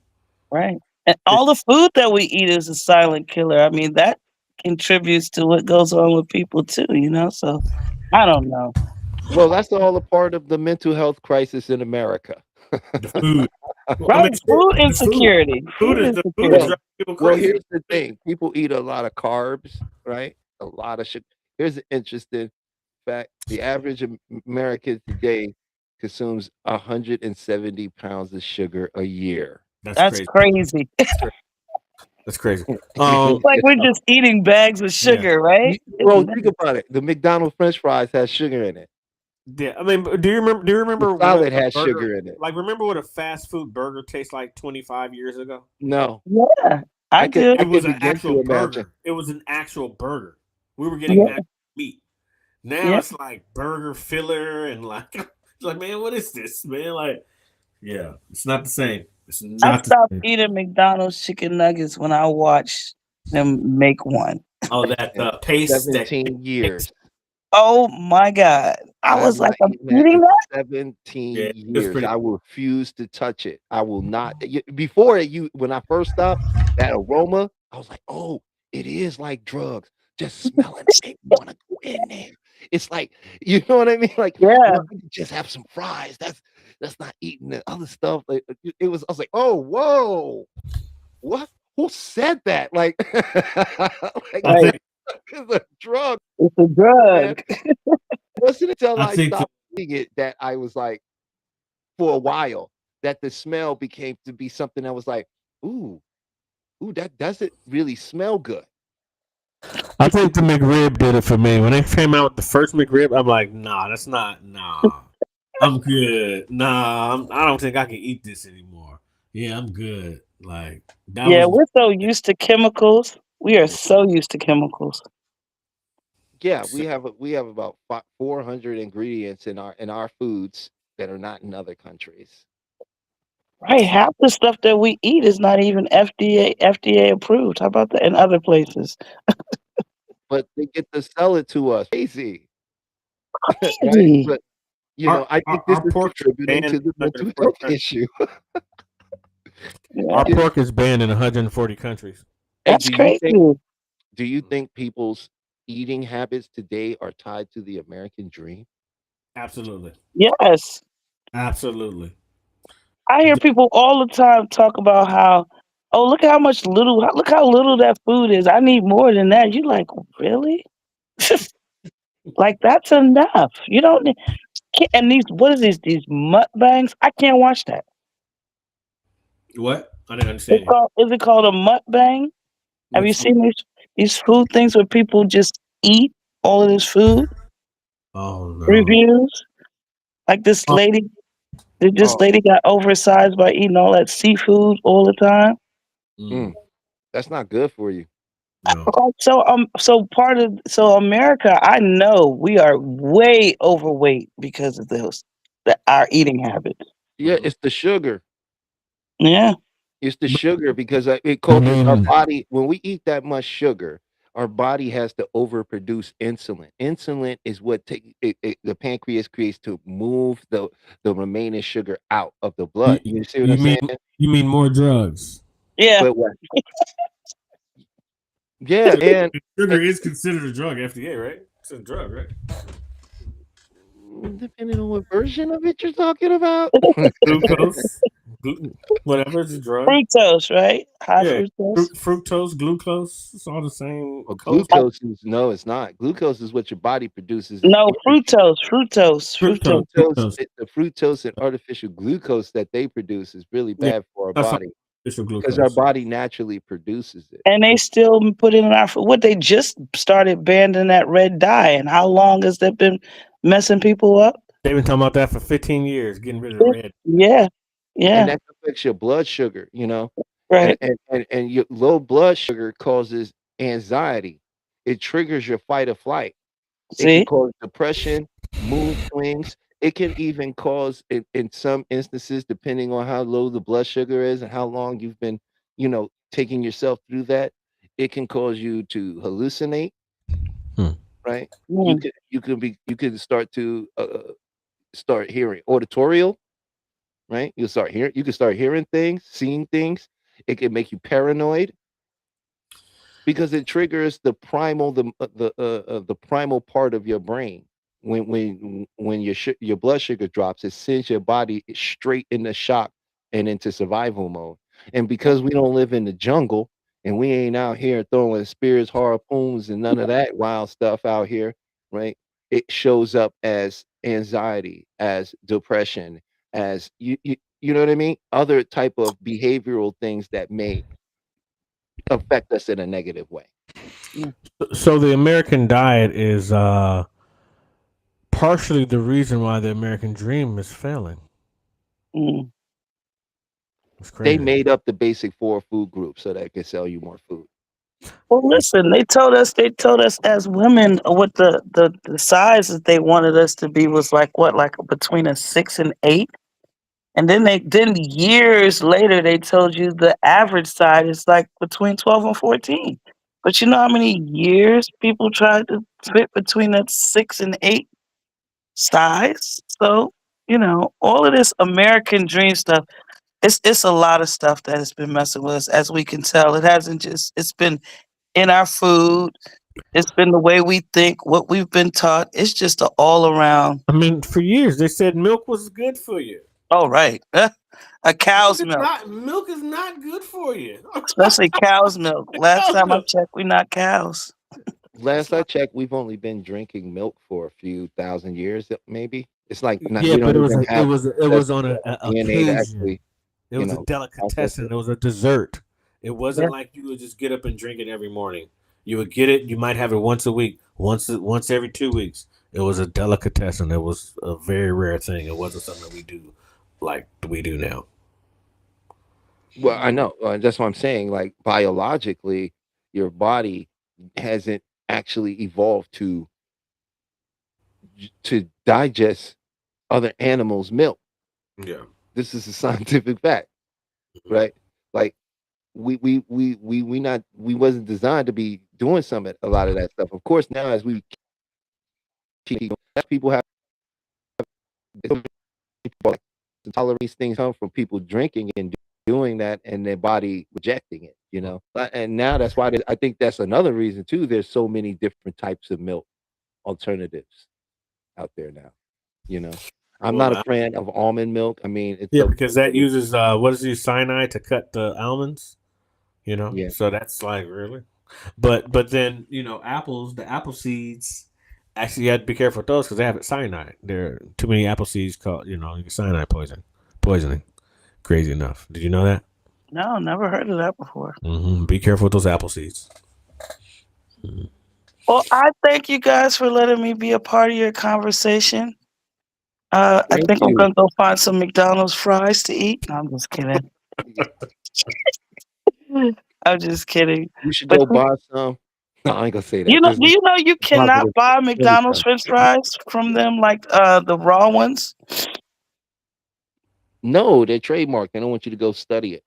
Right. And It- all the food that we eat is a silent killer. I mean, that contributes to what goes on with people too, you know? So I don't know. Well, that's all a part of the mental health crisis in America. the food, Well, I mean, Right, food the food, insecurity. food Food is the food is insecurity. Well, driving people well, crazy. here's the thing. People eat a lot of carbs, right? A lot of sugar. Here's an interesting fact. The average American today consumes 170 pounds of sugar a year. That's That's crazy. crazy. That's crazy. Like we're just eating bags of Yeah. sugar, right? Well, think about it. The McDonald's French fries has sugar in it. Yeah, I mean, do you remember? Do you The remember what salad a has burger sugar in it. like? Remember what a fast food burger tastes like 25 years ago? No, Yeah, I do. It I was can an begin actual to imagine. burger. It was an actual burger. We were getting Yeah, actual meat. Now yeah. it's like burger filler and like, it's like, man, what is this, man? Like, yeah, it's not the same. It's I not the stopped same. eating McDonald's chicken nuggets when I watched them make one. Oh, that In paste that 17 years. Oh my God. I I have was like, not I'm eaten that eating in that? 17 yeah, it's years. pretty. I will refuse to touch it. I will not. Before when I first stopped, that aroma, I was like, oh, it is like drugs. Just smelling it, make me want to go in there. It's like, you know what I mean? Like, Yeah. I could just have some fries. That's not eating the other stuff. Like, it was. I was like, oh, whoa, what? Who said that? Like, like I Right. think it's a drug, It's a man. drug. Wasn't until I I think stopped eating it that I was like, for a while, that the smell became to be something that was like, ooh, ooh, that doesn't really smell good. I think the McRib did it for me. When they came out with the first McRib, I'm like, nah, that's not nah. I'm good. Nah, I don't think I can eat this anymore. Yeah, I'm good. Like that Yeah, was we're so used to chemicals. We are so used to chemicals. Yeah, we have about 400 ingredients in our foods that are not in other countries. Right. Half the stuff that we eat is not even FDA approved. How about that in other places? But they get to sell it to us. Crazy, right? Crazy. But I think this our is pork is contributing banned to the in mental 140 health countries. issue. Yeah, Our pork is banned in 140 countries. Hey, that's crazy. do you think people's eating habits today are tied to the American dream? Absolutely. Yes. Absolutely. I hear people all the time talk about how, oh, look how little that food is. I need more than that. You like, really? Like that's enough. You don't need and these what is these mukbangs? I can't watch that. What? I didn't It's understand you. called is it called a mukbang? Have you What's seen these food things where people just eat all of this food oh no. reviews? Like Oh, this Oh, lady got oversized by eating all that seafood all the time. mm, mm, that's not good for you. no. So America, I know we are way overweight because of our eating habits. Yeah, Mhm. it's the sugar. Yeah. It's the sugar because it I causes our mean, body when we eat that much sugar, our body has to overproduce insulin. Insulin is what the pancreas creates to move the remaining sugar out of the you, blood. You see what I'm you saying? mean more drugs? Yeah. But what? Yeah, and Sugar is considered a drug, FDA, right? It's a drug, right? depending on what version of it you're talking about. Glucose, glu- whatever, it's a drug. Fructose, right? High Yeah, fructose. fructose, glucose, it's all the same Well, code. glucose is no, it's not. Glucose is what your body produces as No, energy. Fructose, Fructose, fructose. the fructose and artificial glucose that they produce is really Yeah, bad for our that's body artificial because our glucose. body naturally produces it. And they still put it in our food. What they just started banning that red dye, and how long has that been messing people up? They've been talking about that for 15 years, getting rid of the red. Yeah, And yeah, that affects your blood sugar, and right. your low blood sugar causes anxiety. It triggers your fight or flight. It can See, cause depression, mood swings. It can even cause, in some instances, depending on how low the blood sugar is and how long you've been, taking yourself through that, it can cause you to hallucinate, Hmm. right? mm, You can start to start hearing auditorial, right? You can start hearing things, seeing things. It can make you paranoid because it triggers the primal part of your brain. When your blood sugar drops, it sends your body straight into shock and into survival mode. And because we don't live in the jungle and we ain't out here throwing spears, harpoons, and none of that wild stuff out here, right? It shows up as anxiety, as depression, as you know what I mean? Other type of behavioral things that may affect us in a negative way. So the American diet is partially the reason why the American dream is failing. Mm. It's They crazy. made up the basic 4 food groups so that it could sell you more food. Well, listen, they told us as women what the size that they wanted us to be was like what, like between a 6 and 8. And then years later they told you the average size is like between 12 and 14. But you know how many years people tried to fit between that 6 and 8 size? So, all of this American dream stuff, it's a lot of stuff that has been messing with us, as we can tell. It's been in our food. It's been the way we think, what we've been taught. It's just an all around. I mean, for years they said milk was good for you. Oh, right. A cow's milk. Milk is not good for you. Especially cow's milk. Last time I checked, we're not cows. Last I checked, we've only been drinking milk for a few thousand years, maybe. It's like Yeah, we but don't even have it was on a DNA to occasion. actually, It was a process delicatessen. it. It was a dessert. It wasn't like you would just get up and drink it every morning. You would get it. You might have it once a week, once every 2 weeks. It was a delicatessen. It was a very rare thing. It wasn't something we do like we do now. Well, I know. That's what I'm saying. Like biologically, your body hasn't actually evolved to digest other animals' milk. Yeah. This is a scientific fact, right? Like we wasn't designed to be doing a lot of that stuff. Of course, now as we keep people have tolerate things come from people drinking and doing that and their body rejecting it, and now that's why I think that's another reason too. There's so many different types of milk alternatives out there now. I'm not a fan of almond milk. I mean, it's because that uses what is it, cyanide to cut the almonds. Yeah. So that's like really, but then the apple seeds. Actually, you have to be careful with those because they have cyanide. There are too many apple seeds called cyanide poisoning. Crazy enough. Did you know that? No, never heard of that before. Mm-hmm. Be careful with those apple seeds. Mm-hmm. Well, I thank you guys for letting me be a part of your conversation. I think I'm gonna go find some McDonald's fries to eat. No, I'm just kidding. I'm just kidding. You should go buy some. No, I ain't gonna say that. Do you know you cannot buy McDonald's French fries from them, like the raw ones? No, they're trademarked. They don't want you to go study it.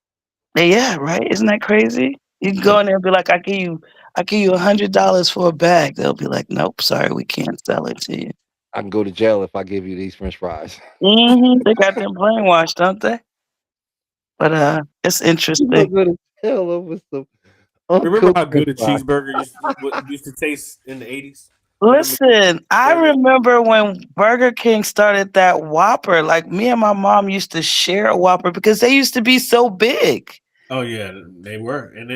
Yeah, right. Isn't that crazy? You can go in there and be like, I give you $100 for a bag. They'll be like, nope, sorry, we can't sell it to you. I can go to jail if I give you these French fries. They got them brainwashed, don't they? But it's interesting. Go to jail over some. Remember how good a cheeseburger used to taste in the 80s? Listen, I remember when Burger King started that Whopper. Like, me and my mom used to share a Whopper because they used to be so big. Oh yeah, they were, and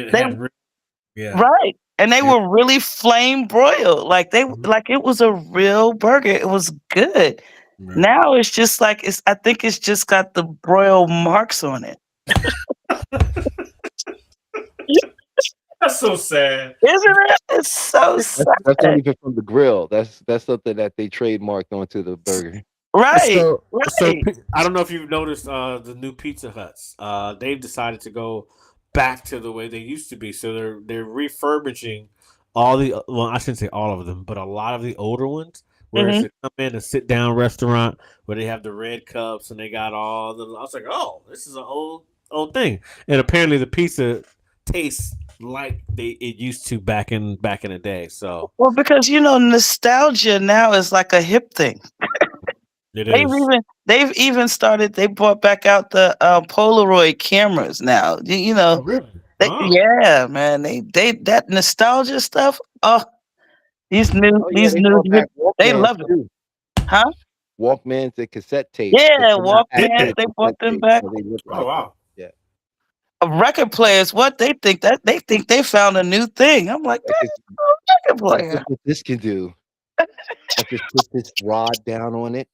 right, and they were really flame broiled. Like like it was a real burger. It was good. Right. Now it's just like I think it's just got the broil marks on it. That's so sad, isn't it? It's so sad. That's not even from the grill. That's something that they trademarked onto the burger. Right. So I don't know if you've noticed the new Pizza Huts. They've decided to go back to the way they used to be. So they're refurbishing I shouldn't say all of them, but a lot of the older ones where it's a come in a sit down restaurant where they have the red cups and they got all the. I was like, oh, this is an old thing, and apparently the pizza tastes like it used to back in the day. So because nostalgia now is like a hip thing. They've even started. They brought back out the Polaroid cameras now. Oh, really? Yeah, man. They that nostalgia stuff. Oh, these new, they love it, huh? Walkmans and cassette tapes, but Yeah, they're not Did Walkmans, actual they? they brought cassette them tapes, back. so they look Oh like it. wow. Yeah, Record players, what they think they found a new thing. I'm like, like that's it's, a record like player. look what this can do. I just put this rod down on it,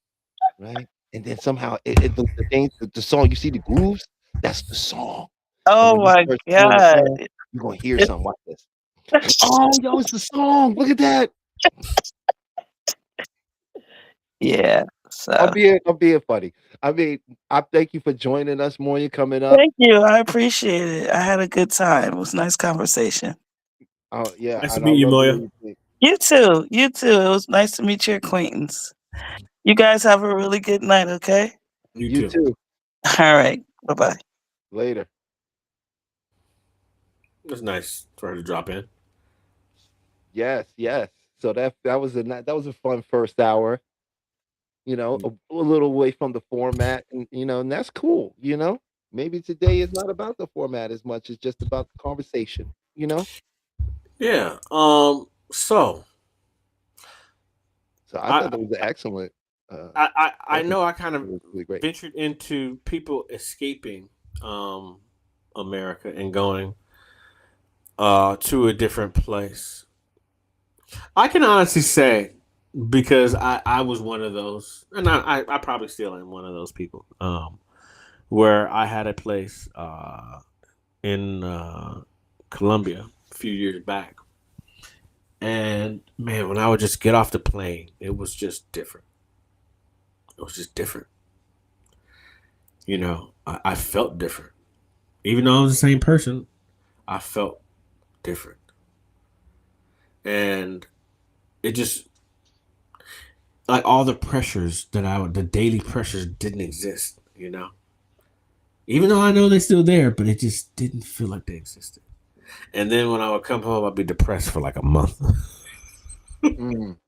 right? And then somehow the thing, the song, you see the grooves? That's the song. And Oh when you my start tuning it god. on, you're gonna hear It- something like this. Oh, yo, it's the song. Look at that. yeah. So I'm being funny. I mean, I thank you for joining us, Moya, coming up. thank you. I appreciate it. I had a good time. It was a nice conversation. Yeah, Nice to and I meet you, love the way Moya. you think. You too. You too. It was nice to meet your acquaintance. You guys have a really good night, okay? You You too. too. All right. Bye bye. Later. It was nice for her to drop in. Yes, yes. So that was a fun first hour. You know, a little away from the format, and and that's cool. Maybe today is not about the format as much as just about the conversation. Yeah. So So I thought I that was excellent. I That was know I kind of really great. ventured into people escaping America and going to a different place. I can honestly say because I was one of those, and I probably still am one of those people. Where I had a place in Colombia a few years back, and man, when I would just get off the plane, it was just different. It was just different. I felt different, even though I was the same person. I felt different, and it just like all the pressures the daily pressures didn't exist. Even though I know they're still there, but it just didn't feel like they existed. And then when I would come home, I'd be depressed for like a month. Mm.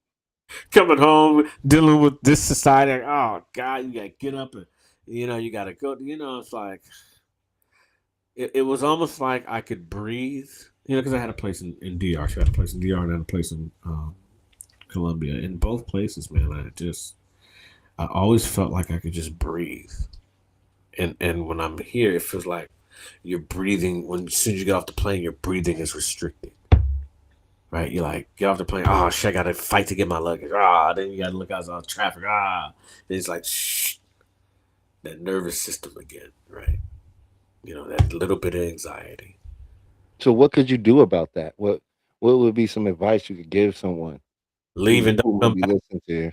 Coming home, dealing with this society, like, oh God, you gotta get up and you gotta go. It's like it was almost like I could breathe. Because I had a place in DR. So I had a place in DR and I had a place in Colombia. In both places, man, I always felt like I could just breathe. And when I'm here, it feels like you're breathing. As soon as you get off the plane, your breathing is restricted. Right? You like get off the plane. Oh shit! I gotta fight to get my luggage. Then you gotta look outside traffic. Then it's like shh, that nervous system again. Right? That little bit of anxiety. So what could you do about that? What would be some advice you could give someone Leave and who don't will come be back. listening to you?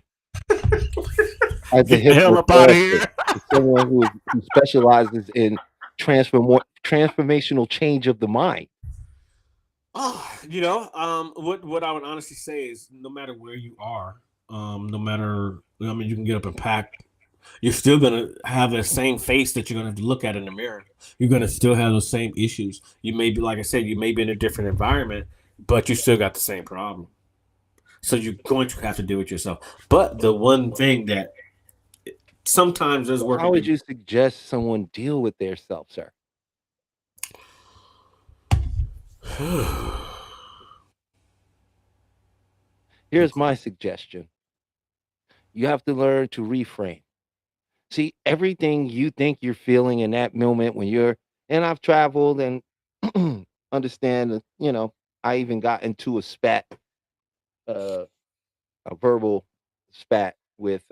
As a Get the hell up out of here. hypnotherapist, someone who specializes in transformational change of the mind. What I would honestly say is no matter where you are, no matter you can get up and pack, you're still gonna have the same face that you're gonna have to look at in the mirror. You're gonna still have those same issues. You may be, like I said, you may be in a different environment, but you still got the same problem. So you're going to have to deal with yourself. But the one thing that sometimes does work. How would you suggest someone deal with their self, sir? Here's my suggestion. You have to learn to reframe. See, everything you think you're feeling in that moment and I've traveled and understand that, I even got into uh, a verbal spat with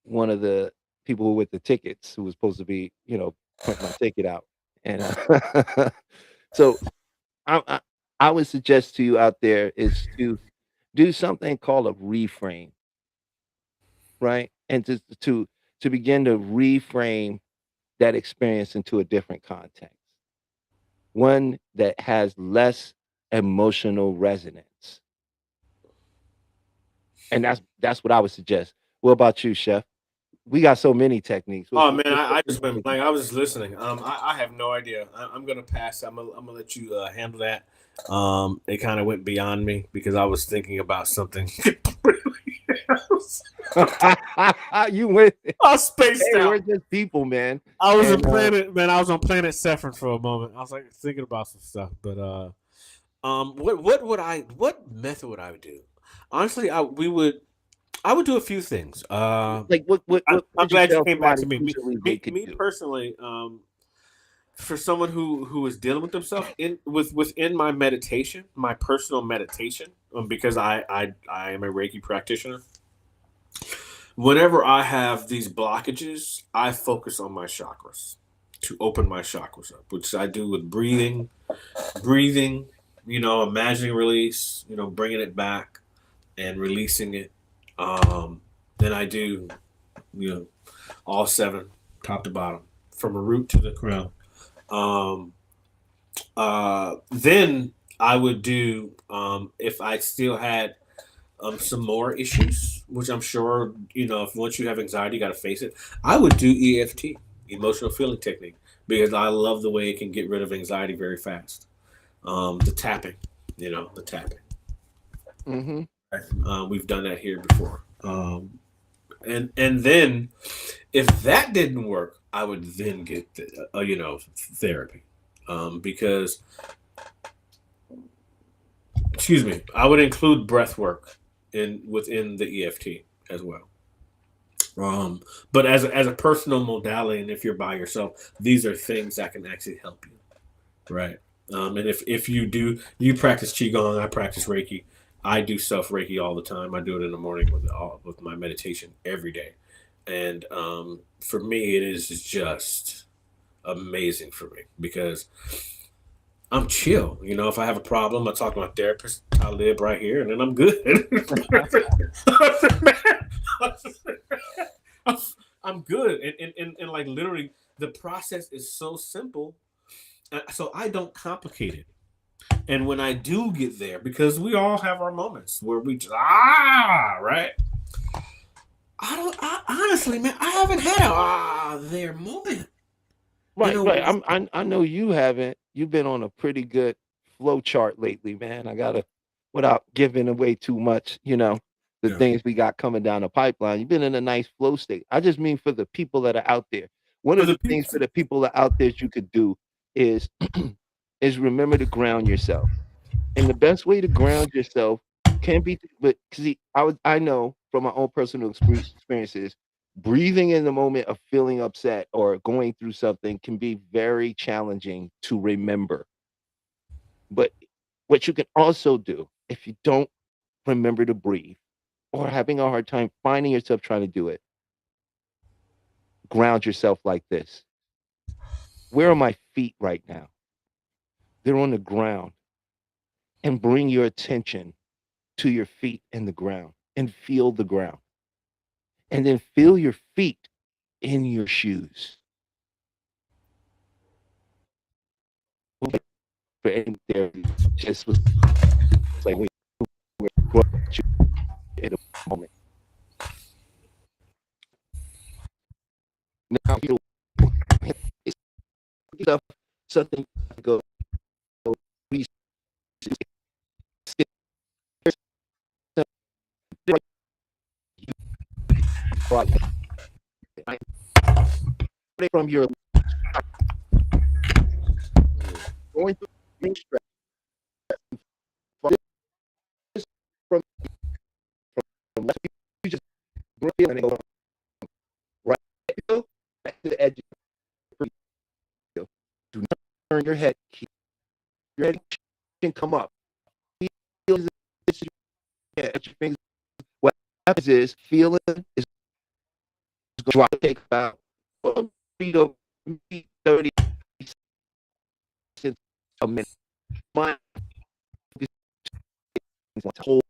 one of the people who with the tickets who was supposed to be, print my ticket out. And so I I would suggest to you out there is to do something called a reframe, right? And to begin to reframe that experience into a different context, one that has less emotional resonance. And that's what I would suggest. What about you, Chef? We got so many techniques. Oh man, I just went blank. I was just listening. I have no idea. I'm gonna pass. I'm gonna let you handle that. It kind of went beyond me because I was thinking about something completely else. You went. I was spaced Hey, out. we're just people, man. I was And, I was on planet Saffron for a moment. I was like thinking about some stuff, but what method would I do? Honestly, I would do a few things. Like what I'm would you glad you tell came back somebody to me. usually they could Me do? personally, for someone who is dealing with themselves within my meditation, my personal meditation, because I am a Reiki practitioner. Whenever I have these blockages, I focus on my chakras to open my chakras up, which I do with breathing, imagining release, bringing it back and releasing it. Then I do, you know, all seven, top to bottom, from a root to the crown. Um, then I would do, if I still had some more issues, which I'm sure, if once you have anxiety, you got to face it. I would do EFT, emotional feeling technique, because I love the way it can get rid of anxiety very fast. The tapping, the tapping. Mm-hmm. We've done that here before. And then if that didn't work, I would then get therapy, because excuse me, I would include breath work within the EFT as well. Um, but as a personal modality, and if you're by yourself, these are things that can actually help you, right? And if you practice qigong, I practice Reiki. I do self Reiki all the time. I do it in the morning with my meditation every day, and for me, it is just amazing for me because I'm chill. If I have a problem, I talk to my therapist. I live right here, and then I'm good. I'm good, and like literally, the process is so simple, so I don't complicate it. And when I do get there, because we all have our moments where we just right. Honestly, man, I haven't had a there moment. Right, right. I know you haven't. You've been on a pretty good flow chart lately, man. I gotta, without giving away too much, the Yeah. things we got coming down the pipeline. You've been in a nice flow state. I just mean for the people that are out there. One For of the the things people, for the people that are out there you could do is is remember to ground yourself. And the best way to ground yourself can be, but see, I know from my own personal experiences, breathing in the moment of feeling upset or going through something can be very challenging to remember. But what you can also do if you don't remember to breathe or having a hard time finding yourself trying to do it, ground yourself like this. Where are my feet right now? They're on the ground. And bring your attention to your feet in the ground and feel the ground. And then feel your feet in your shoes. For any therapy, just was like when we're at a moment. Now you it's stuff something to go please from your going through main stress from left you just feel and go right back to the edge. Do not turn your head. Keep your head can come up. Feel as if at your fingers. What happens is feeling is going to take about 30 seconds a minute. Mind wants to hold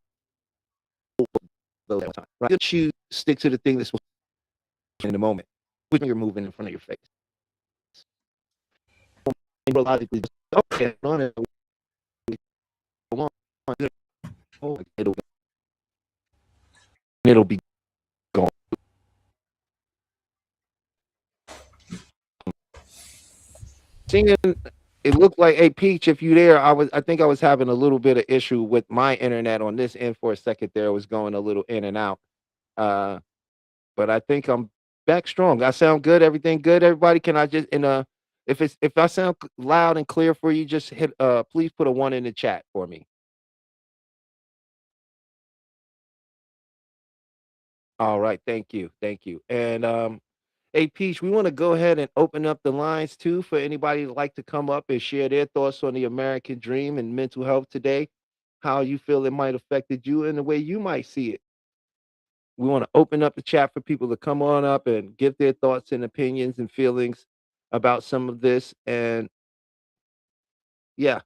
the time. Right? You choose stick to the thing that's in the moment. When you're moving in front of your face. Logically, okay, on it. It'll be gone. Singing, it looked like, hey Peach, if you there, I think I was having a little bit of issue with my internet on this end for a second there. It was going a little in and out. Uh, but I think I'm back strong. I sound good, everything good, everybody. Can I just if I sound loud and clear for you, just hit please put a 1 in the chat for me. All right, thank you, thank you. And hey, Peach, we want to go ahead and open up the lines too for anybody who'd like to come up and share their thoughts on the American dream and mental health today, how you feel it might affected you and the way you might see it. We want to open up the chat for people to come on up and give their thoughts and opinions and feelings about some of this. And yeah,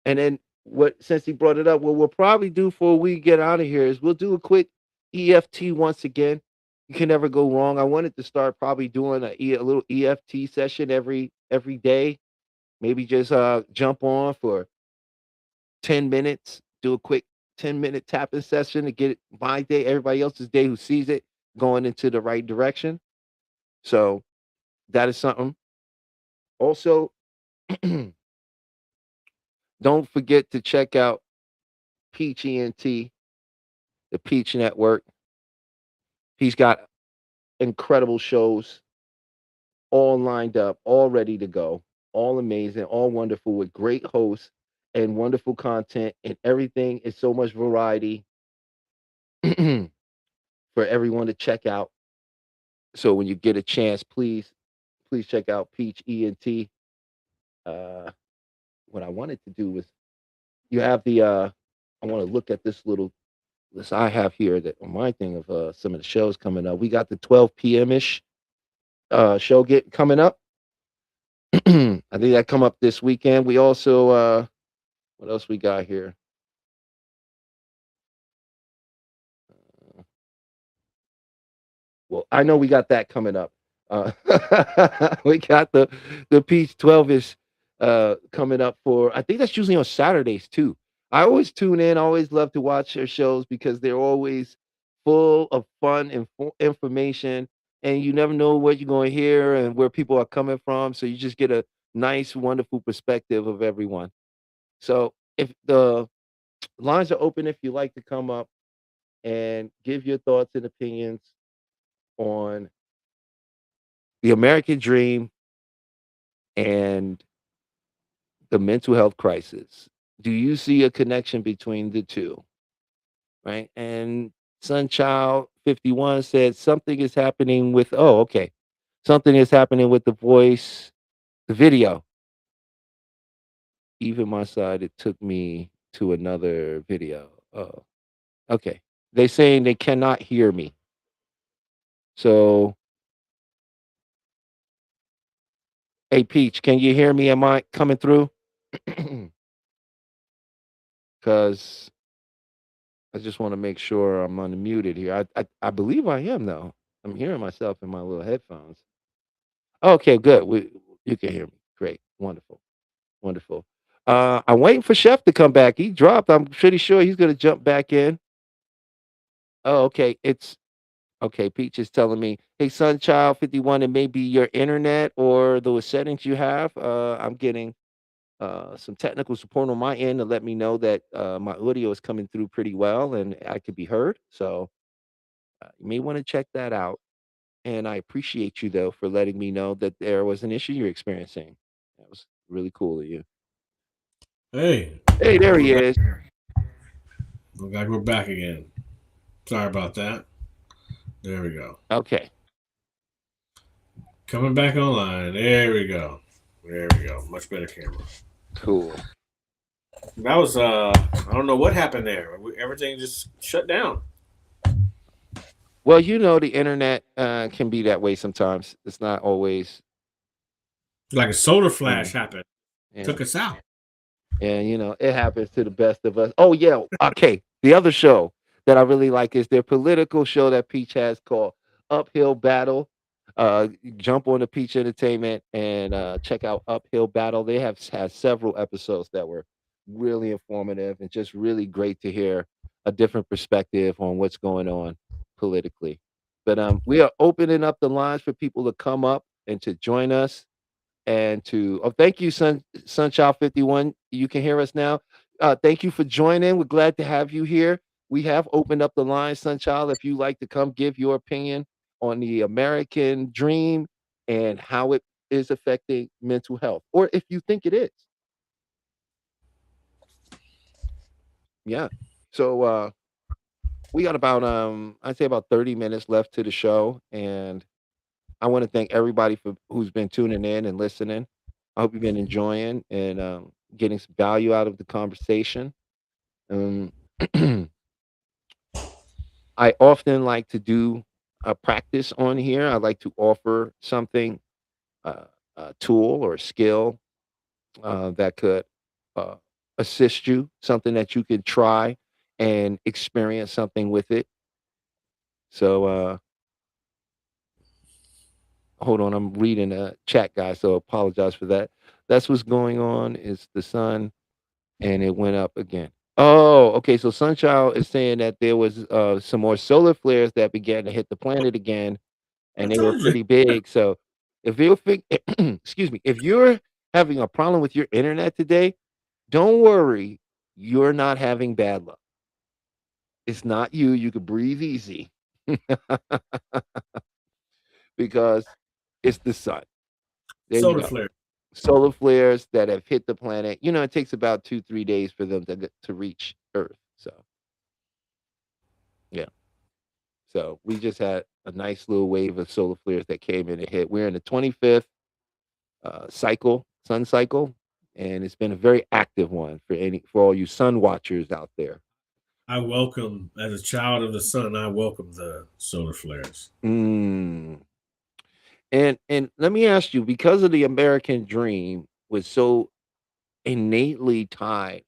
and then what since he brought it up, what we'll probably do before we get out of here is we'll do a quick EFT once again. You can never go wrong. I wanted to start probably doing a little EFT session every day. Maybe just jump on for 10 minutes, do a quick 10-minute tapping session to get my day, everybody else's day who sees it going into the right direction. So that is something. Also, don't forget to check out Peach ENT, the Peach Network. He's got incredible shows all lined up, all ready to go, all amazing, all wonderful with great hosts and wonderful content and everything is so much variety for everyone to check out. So when you get a chance, please check out Peach ENT. Uh, what I wanted to do was you have the I want to look at this little list I have here that on my thing of some of the shows coming up. We got the 12 p.m. ish show get coming up. I think that come up this weekend. We also what else we got here? Well, I know we got that coming up. Uh, we got the Peach 12ish coming up for I think that's usually on Saturdays too. I always tune in, I always love to watch their shows because they're always full of fun and information and you never know what you're going to hear and where people are coming from, so you just get a nice wonderful perspective of everyone. So if the lines are open if you like to come up and give your thoughts and opinions on the American dream and the mental health crisis. Do you see a connection between the two? Right. And Sunchild 51 said something is happening with, oh, okay. Something is happening with the voice, the video. Even my side, it took me to another video. Oh, okay. They saying they cannot hear me. So, hey, Peach, can you hear me? Am I coming through? Because I just want to make sure I'm unmuted here. I believe I am though. I'm hearing myself in my little headphones. Okay, good. You can hear me. Great. Wonderful. Wonderful. I'm waiting for Chef to come back. He dropped. I'm pretty sure he's gonna jump back in. Oh, okay. It's okay. Peach is telling me, hey, Sunchild 51, it may be your internet or those settings you have. I'm getting some technical support on my end to let me know that my audio is coming through pretty well and I could be heard. So you may want to check that out. And I appreciate you though for letting me know that there was an issue you're experiencing. That was really cool of you. Hey, Hey, there he we're back. is. Look like we're back again. Sorry about that. There we go. Okay. Coming back online. There we go. There we go. Much better camera. Cool. That was I don't know what happened there. Everything just shut down. Well, you know the internet can be that way sometimes. It's not always. Like a solar Mm, flash happened. yeah. Took us out. And you know, it happens to the best of us. Oh yeah. Okay. The other show that I really like is their political show that Peach has called Uphill Battle. Jump on the Peach Entertainment and check out Uphill Battle. They have had several episodes that were really informative and just really great to hear a different perspective on what's going on politically. But we are opening up the lines for people to come up and to join us and to thank you Sunchild 51, you can hear us now. Thank you for joining, we're glad to have you here. We have opened up the line, Sunchild, if you like to come give your opinion on the American dream and how it is affecting mental health, or if you think it is. Yeah. So we got about I'd say about 30 minutes left to the show, and I want to thank everybody for who's been tuning in and listening. I hope you've been enjoying and getting some value out of the conversation. Um, I often like to do a practice on here. I like to offer something, uh, a tool or a skill that could uh, assist you, something that you can try and experience something with it. So, hold on, I'm reading a chat, guys. So apologize for that. That's what's going on. Is the sun, and it went up again. Oh, okay. So Sunchild is saying that there was some more solar flares that began to hit the planet again, I and they were told you. pretty big. So if you're excuse me, if you're having a problem with your internet today, don't worry. You're not having bad luck. It's not you. You could breathe easy because it's the sun. There you Solar go. flare. Solar flares that have hit the planet. It takes about 2-3 days for them to reach Earth. So yeah. So we just had a nice little wave of solar flares that came in and hit. We're in the 25th sun cycle, and it's been a very active one for all you sun watchers out there. I welcome, as a child of the sun, I welcome the solar flares. Mm. And let me ask you, because of the American dream was so innately tied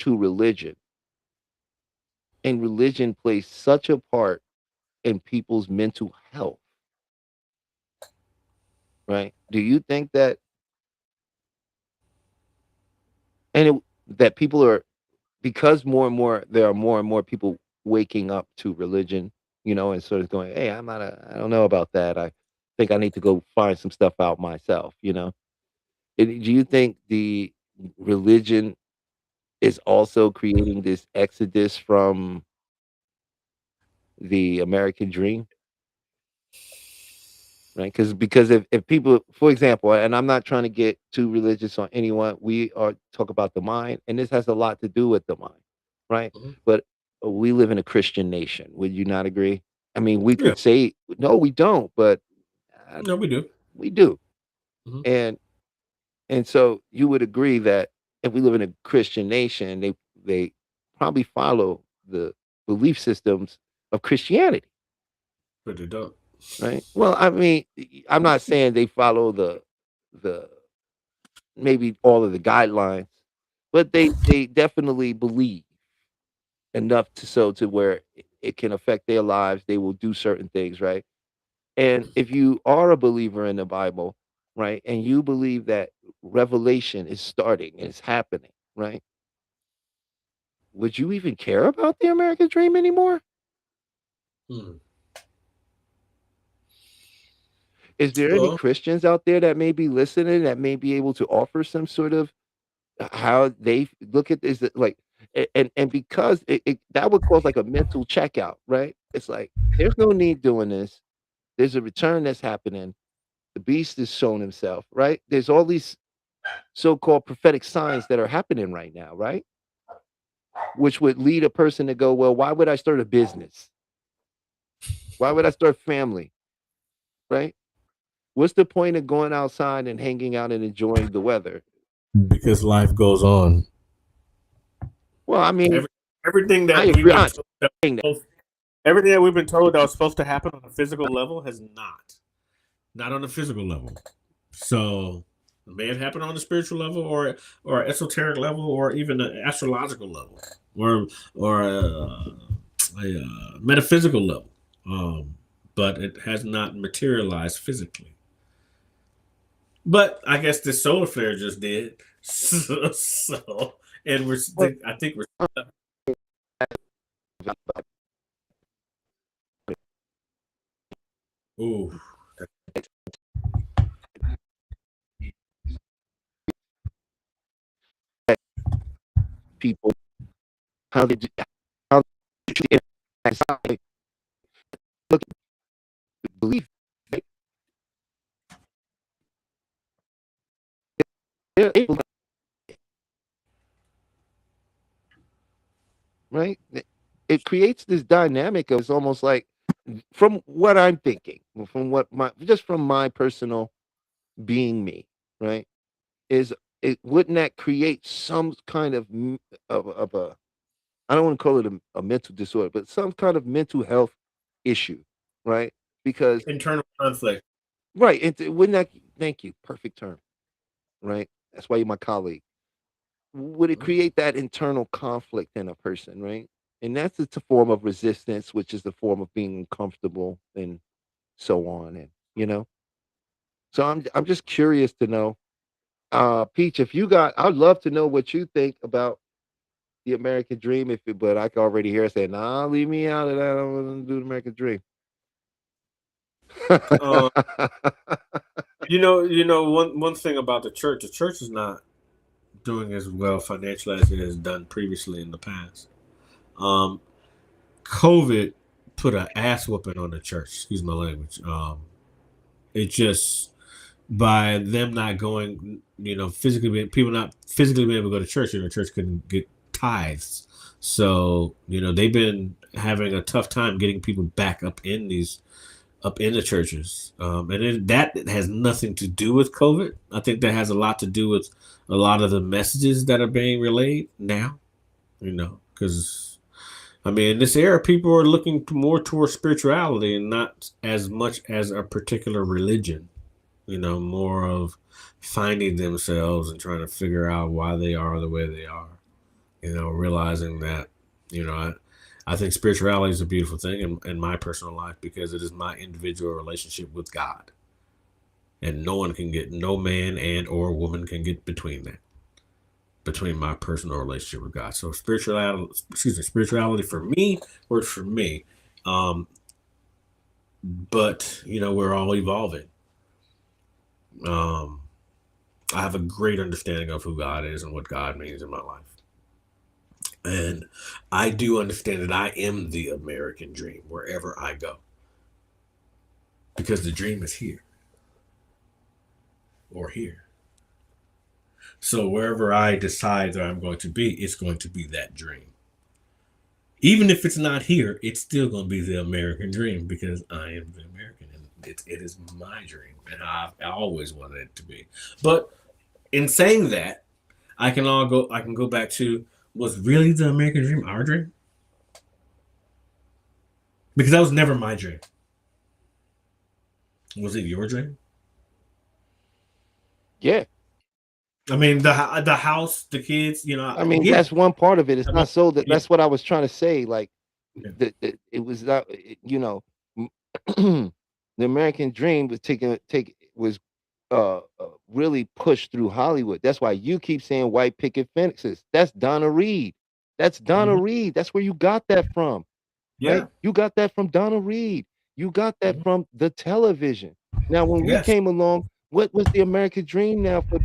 to religion, and religion plays such a part in people's mental health, right? Do you think that and it, that people are because more and more there are more and more people waking up to religion, and sort of going, "Hey, I don't know about that. I think I need to go find some stuff out myself." Do you think the religion is also creating this exodus from the American dream? Right? Because if people, for example, and I'm not trying to get too religious on anyone, we are talk about the mind, and this has a lot to do with the mind, right? Mhm. But we live in a Christian nation. Would you not agree? I mean, we Yeah, could say no, we don't, but uh, no, we do. we do, Mhm. and so you would agree that if we live in a Christian nation, they probably follow the belief systems of Christianity. But they don't. Right. Well, I mean, I'm not saying they follow the maybe all of the guidelines, but they definitely believe enough to where it can affect their lives. They will do certain things, right? And if you are a believer in the Bible, right, and you believe that revelation is starting and it's happening, right? Would you even care about the American dream anymore? Hmm. Is there any Well, Christians out there that may be listening that may be able to offer some sort of how they look at this like and because that would cause like a mental checkout, right? It's like there's no need doing this. There's a return that's happening. The beast is showing himself, right? There's all these so-called prophetic signs that are happening right now, right? Which would lead a person to go, well, why would I start a business? Why would I start family? Right? What's the point of going outside and hanging out and enjoying the weather? because life goes on. Well, I mean, Every, everything I that we've agree. been I'm not told that saying that. was supposed- everything that we've been told that was supposed to happen on a physical level has not on the physical level. So it may have happened on the spiritual level, or esoteric level, or even an astrological level, or a metaphysical level. But it has not materialized physically. But I guess the solar flare just did. So and Well, I think we're ooh. people, how they do, how they treat the inside, look, believe, right? They're able right? it creates this dynamic of, it's almost like, from what I'm thinking, from what my just from my personal being me, right? Is it wouldn't that create some kind of of a, I don't want to call it a mental disorder, but some kind of mental health issue, right? Because Internal conflict. right, wouldn't that, thank you, perfect term, right? That's why you're my colleague. Would it create that internal conflict in a person, right? And that's it's a form of resistance, which is the form of being uncomfortable and so on, and so I'm just curious to know, Peach, if you got, I'd love to know what you think about the American dream. If it, but I can already hear her saying, "Nah, leave me out of that. I don't want to do the American dream." Um, one thing about the church is not doing as well financially as it has done previously in the past. Um, COVID put an ass whooping on the church. Excuse my language. It just, by them not going, people not physically being able to go to church, church couldn't get tithes. So, they've been having a tough time getting people back up in the churches. That has nothing to do with COVID. I think that has a lot to do with a lot of the messages that are being relayed now, because in this era, people are looking more towards spirituality and not as much as a particular religion, more of finding themselves and trying to figure out why they are the way they are, realizing that, I think spirituality is a beautiful thing in my personal life because it is my individual relationship with God. And no man and or woman can get between my personal relationship with God. So spirituality for me works for me. But we're all evolving. I have a great understanding of who God is and what God means in my life. And I do understand that I am the American dream wherever I go. Because the dream is here. Or here. So wherever I decide that I'm going to be, it's going to be that dream. Even if it's not here, it's still going to be the American dream because I am the American and it is my dream. And I always wanted it to be. But in saying that, I can go back to, was really the American dream our dream? Because that was never my dream. Was it your dream? Yeah. The house, the kids, yeah. That's one part of it. It's not so that Yeah. that's what I was trying to say. Like, Yeah. it was not, the American dream was was really pushed through Hollywood. That's why you keep saying white picket fences. That's Donna Reed. That's Donna Reed. That's where you got that from. Right? Yeah. You got that from Donna Reed. You got that from the television. Now, when we Yes. came along, what was the American dream now for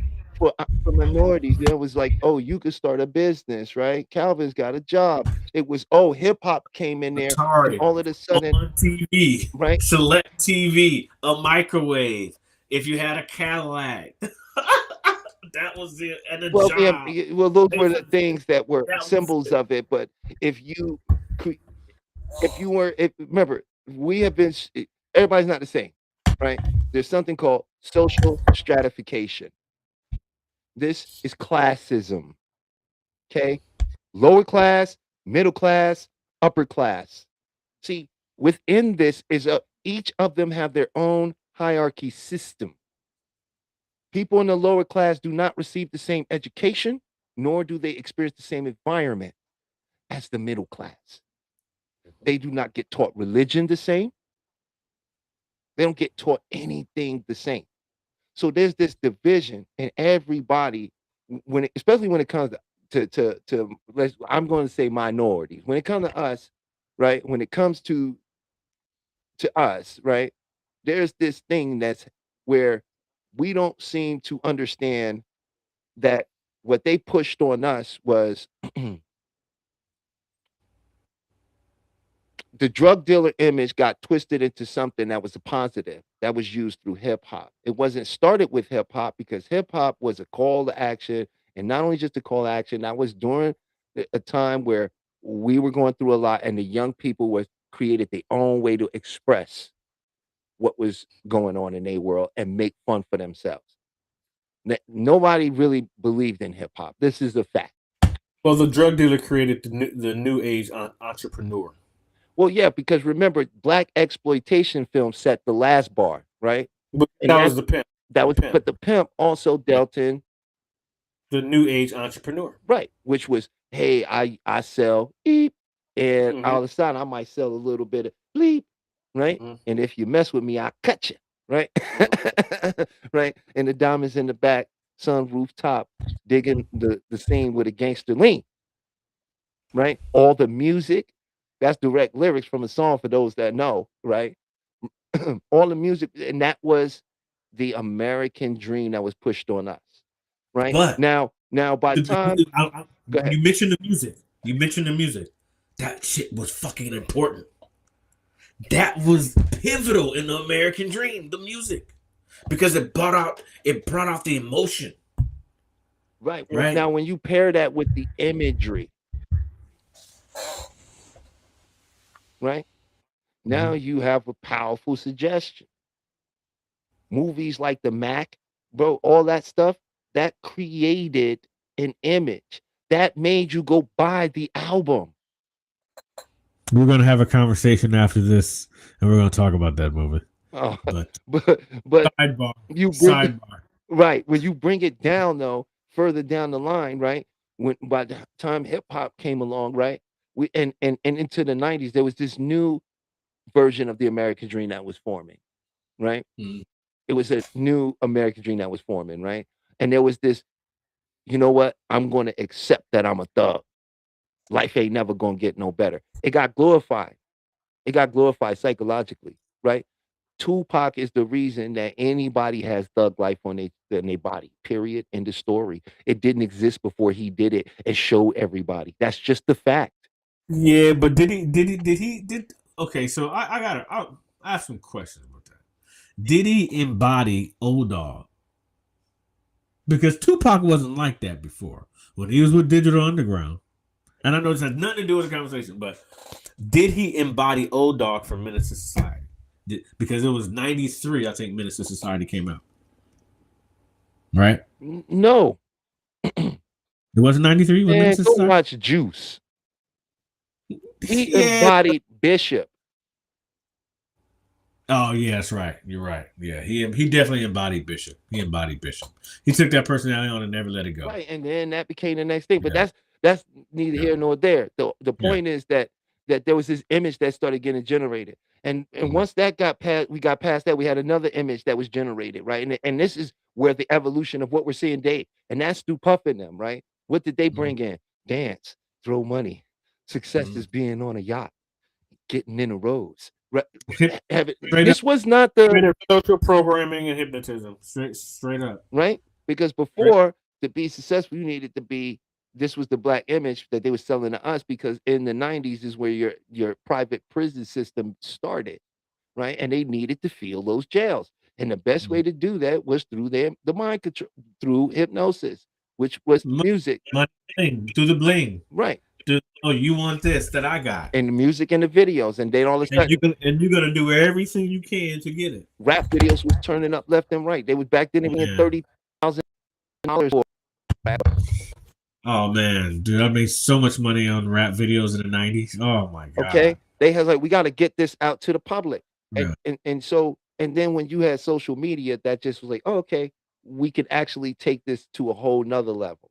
minorities? There was like, oh, you could start a business, right? Calvin's got a job. It was, oh, hip hop came in there, and Atari. all of a sudden, On TV, right? select TV, a microwave. If you had a Cadillac, that was it, and a Well, job. well, those were the things that were That was symbols it. of it. But if you remember, we have been, everybody's not the same, right? There's something called social stratification. This is classism. Okay. Lower class, middle class, upper class. See, within this is each of them have their own hierarchy system. People in the lower class do not receive the same education, nor do they experience the same environment as the middle class. They do not get taught religion the same. They don't get taught anything the same. So there's this division in everybody especially when it comes I'm going to say minorities. When it comes to us, right? When it comes to us, right? There's this thing that's where we don't seem to understand that what they pushed on us was the drug dealer image got twisted into something that was a positive that was used through hip hop. It wasn't started with hip hop because hip hop was a call to action, and not only just a call to action. That was during a time where we were going through a lot, and the young people was created their own way to express what was going on in their world and make fun for themselves. Nobody really believed in hip hop. This is a fact. Well, the drug dealer created the new age entrepreneur. Well, yeah, because remember, black exploitation film set the last bar, right? But And that was the pimp. that was, pimp. but the pimp also dealt in The new age entrepreneur. right, which was, hey, I sell beep, and Mhm. all of a sudden I might sell a little bit of bleep, right? Mhm. And if you mess with me, I'll cut you, right? Right? And the diamonds in the back, sun rooftop, digging the scene with a gangster lean, right? All the music, that's direct lyrics from a song for those that know, right? All the music, and that was the American dream that was pushed on us, right? But Now by the time, go ahead. You mentioned the music. You mentioned the music. That shit was fucking important. That was pivotal in the American dream, the music, because it brought out the emotion. Right. Well, Right. now, when you pair that with the imagery, right? Now you have a powerful suggestion. Movies like The Mac, bro, all that stuff, that created an image that made you go buy the album. We're gonna have a conversation after this, and we're gonna talk about that movie. Oh, But but sidebar, you bring sidebar. right when you bring it down though, further down the line, right? When by the time hip hop came along, right? We and into the 90s, there was this new version of the American dream that was forming, right? Mhm. It was a new American dream that was forming, right? And there was this, you know what? I'm going to accept that I'm a thug. Life ain't never going to get no better. It got glorified. It got glorified psychologically, right? Tupac is the reason that anybody has thug life on their body, period. End of story. It didn't exist before he did it and showed everybody. That's just the fact. Yeah, but did okay, so I'll ask some questions about that. Did he embody Old Dog? Because Tupac wasn't like that before when he was with Digital Underground. And I know this has nothing to do with the conversation, but did he embody Old Dog from Menace to Society? Because it was 93, I think Menace to Society came out. Right? No. It wasn't 93 when Man, Menace to go Society? watch Juice. He Yeah. embodied Bishop. Oh yeah, that's right. You're right. Yeah, he definitely embodied Bishop. He embodied Bishop. He took that personality on and never let it go. Right, and then that became the next thing. But Yeah. that's neither Yeah. here nor there. The Yeah. point is that there was this image that started getting generated. And Mhm. once that got past, we got past that, we had another image that was generated, right? And this is where the evolution of what we're seeing today. And that's Stu Puff in them, right? What did they Mhm. bring in? Dance, throw money. Success Mhm. is being on a yacht, getting in a rose. Right? Straight This was not the up social programming and hypnotism. Straight up. right? Because before to be successful, you needed to be. This was the black image that they were selling to us because in the 90s is where your private prison system started, right? And they needed to fill those jails. And the best way to do that was through the mind control, through hypnosis, which was music. Money bling, through the bling. Right. Oh, you want this that I got. And the music and the videos. And then all of a sudden, And you're gonna do everything you can to get it. rap videos was turning up left and right. They was back then even $30,000 for rap. Oh man, dude, I made so much money on rap videos in the 90s. Oh my god. Okay. They had like, we got to get this out to the public. Yeah. And so, and then when you had social media, that just was like, oh, okay, we could actually take this to a whole nother level,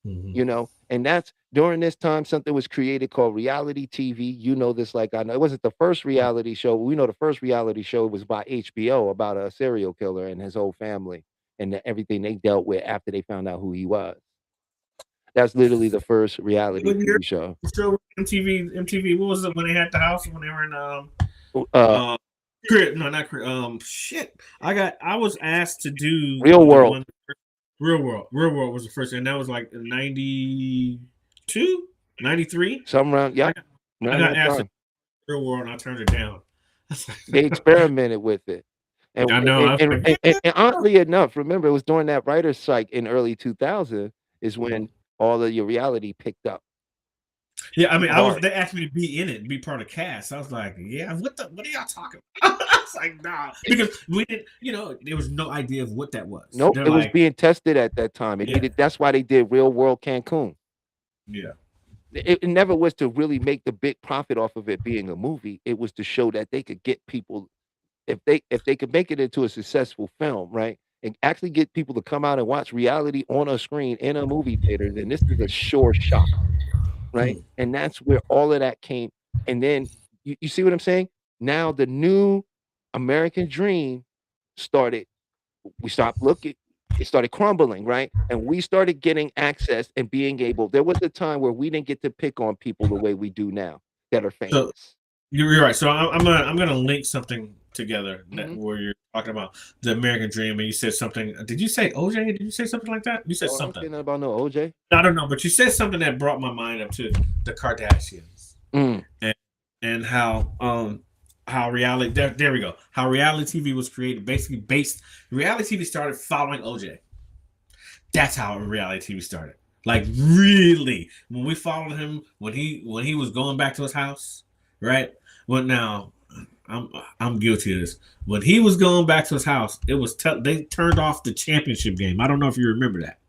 Mhm. you know? And that's during this time, something was created called reality TV. You know this, like I know it wasn't the first reality show. We know the first reality show was by HBO about a serial killer and his whole family and everything they dealt with after they found out who he was. That's literally the first reality When you're- TV show. Show MTV. What was it when they had the house when they were in Crib? No, not Crib. Shit. I was asked to do Real World. Real World was the first, and that was like 92, 93. Some round, yeah. I got asked to do Real World, and I turned it down. They experimented with it. And, I know. and oddly enough, remember, it was during that writer's strike in early 2000 is when all of your reality picked up. Yeah, I mean, hard. they asked me to be in it and be part of the cast. I was like, yeah, what are y'all talking about? I was like, nah, because we didn't, there was no idea of what that was. Nope, They're it was like, being tested at that time. It yeah, needed. That's why they did Real World Cancun. yeah. It never was to really make the big profit off of it being a movie. It was to show that they could get people, if they could make it into a successful film, right? And actually get people to come out and watch reality on a screen in a movie theater, then this is a sure shot, right? Mm. And that's where all of that came. And then you see what I'm saying? Now the new American dream started. We stopped looking. It started crumbling, right? And we started getting access and being able. There was a time where we didn't get to pick on people the way we do now that are So famous. you're right. So I'm gonna link something together Mhm. where you're talking about the American dream, and you said something. Did you say OJ? Did you say something like that? You said Oh, I ain't something. saying nothing about no OJ. I don't know, but you said something that brought my mind up to the Kardashians Mm. and how reality there we go. How reality TV was created, basically based reality TV started following OJ. That's how reality TV started. Like really, when we followed him when he was going back to his house, right? Well, now I'm guilty of this. When he was going back to his house, it was they turned off the championship game. I don't know if you remember that.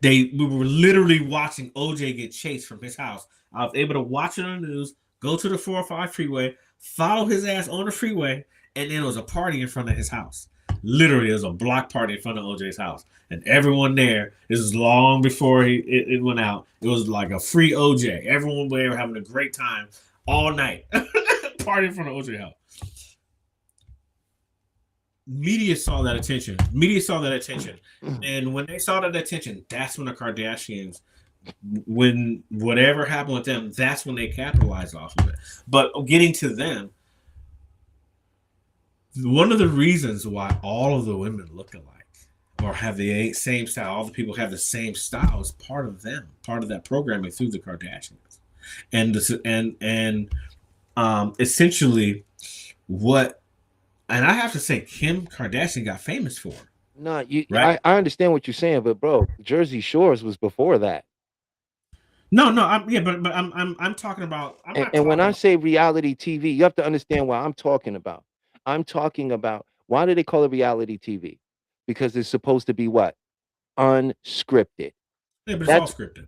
We were literally watching OJ get chased from his house. I was able to watch it on the news, go to the 405 freeway, follow his ass on the freeway, and then it was a party in front of his house. Literally, it was a block party in front of OJ's house, and everyone there. This is long before it went out. It was like a free OJ. Everyone there having a great time all night, party in front of OJ's house. Media saw that attention. And when they saw that attention, that's when the Kardashians, when whatever happened with them, that's when they capitalized off of it. But getting to them, one of the reasons why all of the women look alike or have the same style, all the people have the same style, is part of them, part of that programming through the Kardashians, and essentially what. And I have to say, Kim Kardashian got famous for. No, right? I understand what you're saying, but bro, Jersey Shores was before that. No, but I'm talking about. And when I say reality TV, you have to understand what I'm talking about. I'm talking about, why do they call it reality TV? Because it's supposed to be what? Unscripted. Yeah, but it's all scripted.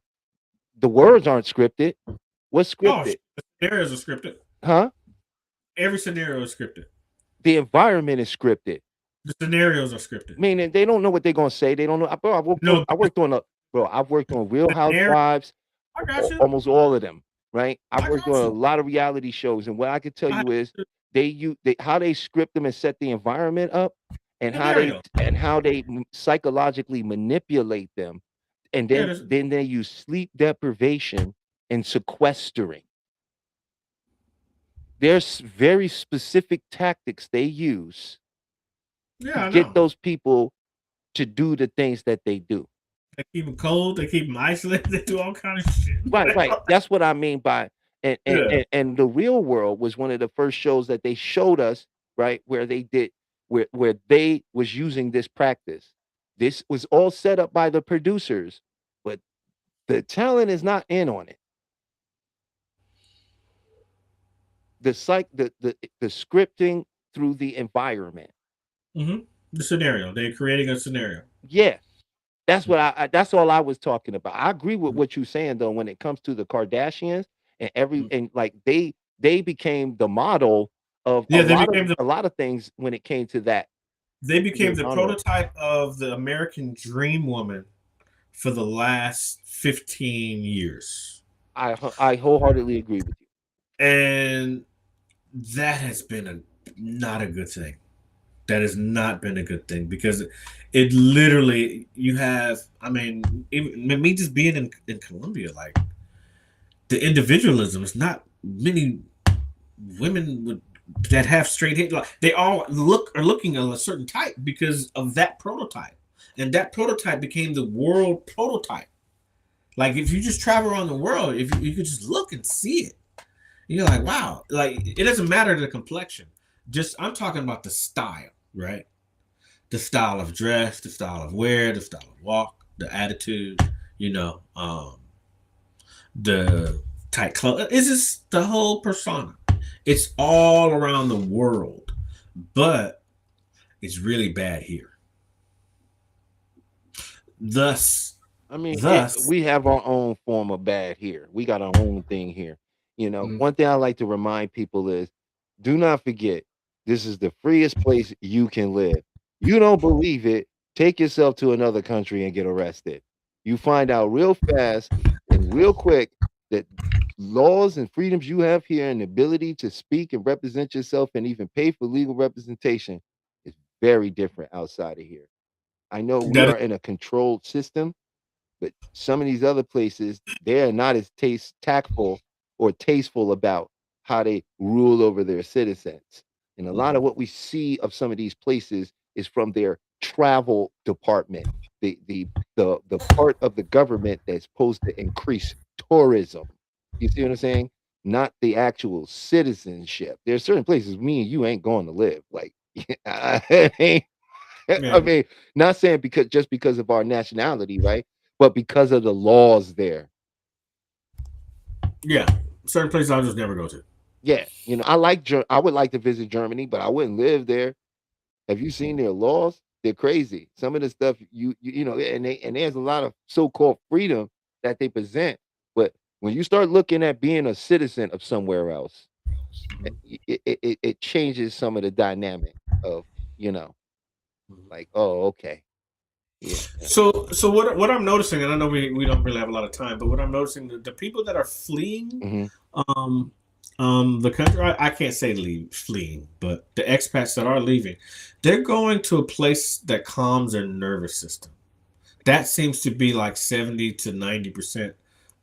The words aren't scripted. What's scripted? The scenarios are scripted. Huh? Every scenario is scripted. The environment is scripted. The scenarios are scripted. Meaning they don't know what they're gonna say. They don't know. Bro, I've worked on Real Housewives. I got you. Almost all of them, right? I've worked on a lot of reality shows, and what I can tell you is how they script them and set the environment up, and how they psychologically manipulate them, and then they use sleep deprivation and sequestering. There's very specific tactics they use to get those people to do the things that they do. They keep them cold. They keep them isolated. They do all kinds of shit. Right. That's what I mean by and The Real World was one of the first shows that they showed us, right, where they was using this practice. This was all set up by the producers, but the talent is not in on it. The scripting through the environment. Mm-hmm. The scenario. They're creating a scenario. Yeah. That's what that's all I was talking about. I agree with what you're saying though when it comes to the Kardashians and and like they became the model of a lot of things when it came to that. They became the prototype of the American dream woman for the last 15 years. I wholeheartedly agree with you. And that has been not a good thing. That has not been a good thing because it literally, you have, I mean, me just being in Colombia, like the individualism is not many women that have straight hair. Like, they all are looking a certain type because of that prototype. And that prototype became the world prototype. Like if you just travel around the world, if you could just look and see it, you're like, wow, like it doesn't matter the complexion. Just I'm talking about the style, right? The style of dress, the style of wear, the style of walk, the attitude, the tight clothes. It's just the whole persona. It's all around the world, but it's really bad here. Thus, I mean, thus, we have our own form of bad here. We got our own thing here. mm, One thing I like to remind people is do not forget this is the freest place you can live. You don't believe it, take yourself to another country and get arrested. You find out real fast and real quick that laws and freedoms you have here and the ability to speak and represent yourself and even pay for legal representation is very different outside of here. I know we that are in a controlled system, but some of these other places, they're not as tactful or tasteful about how they rule over their citizens. And a lot of what we see of some of these places is from their travel department, the part of the government that's supposed to increase tourism. You see what I'm saying? Not the actual citizenship. There's certain places me and you ain't going to live. Like I ain't I yeah, mean, not saying because just because of our nationality, right? But because of the laws there. yeah, certain places I'll just never go to. Yeah, I would like to visit Germany, but I wouldn't live there. Have you seen their laws? They're crazy. Some of the stuff and there's a lot of so-called freedom that they present, but when you start looking at being a citizen of somewhere else, it changes some of the dynamic of, you know, like, oh, okay. Yeah. So what I'm noticing, and I know we don't really have a lot of time, but what I'm noticing, the people that are fleeing, Hmm. um, the country, I can't say fleeing, but the expats that are leaving, they're going to a place that calms their nervous system. That seems to be like 70 to 90%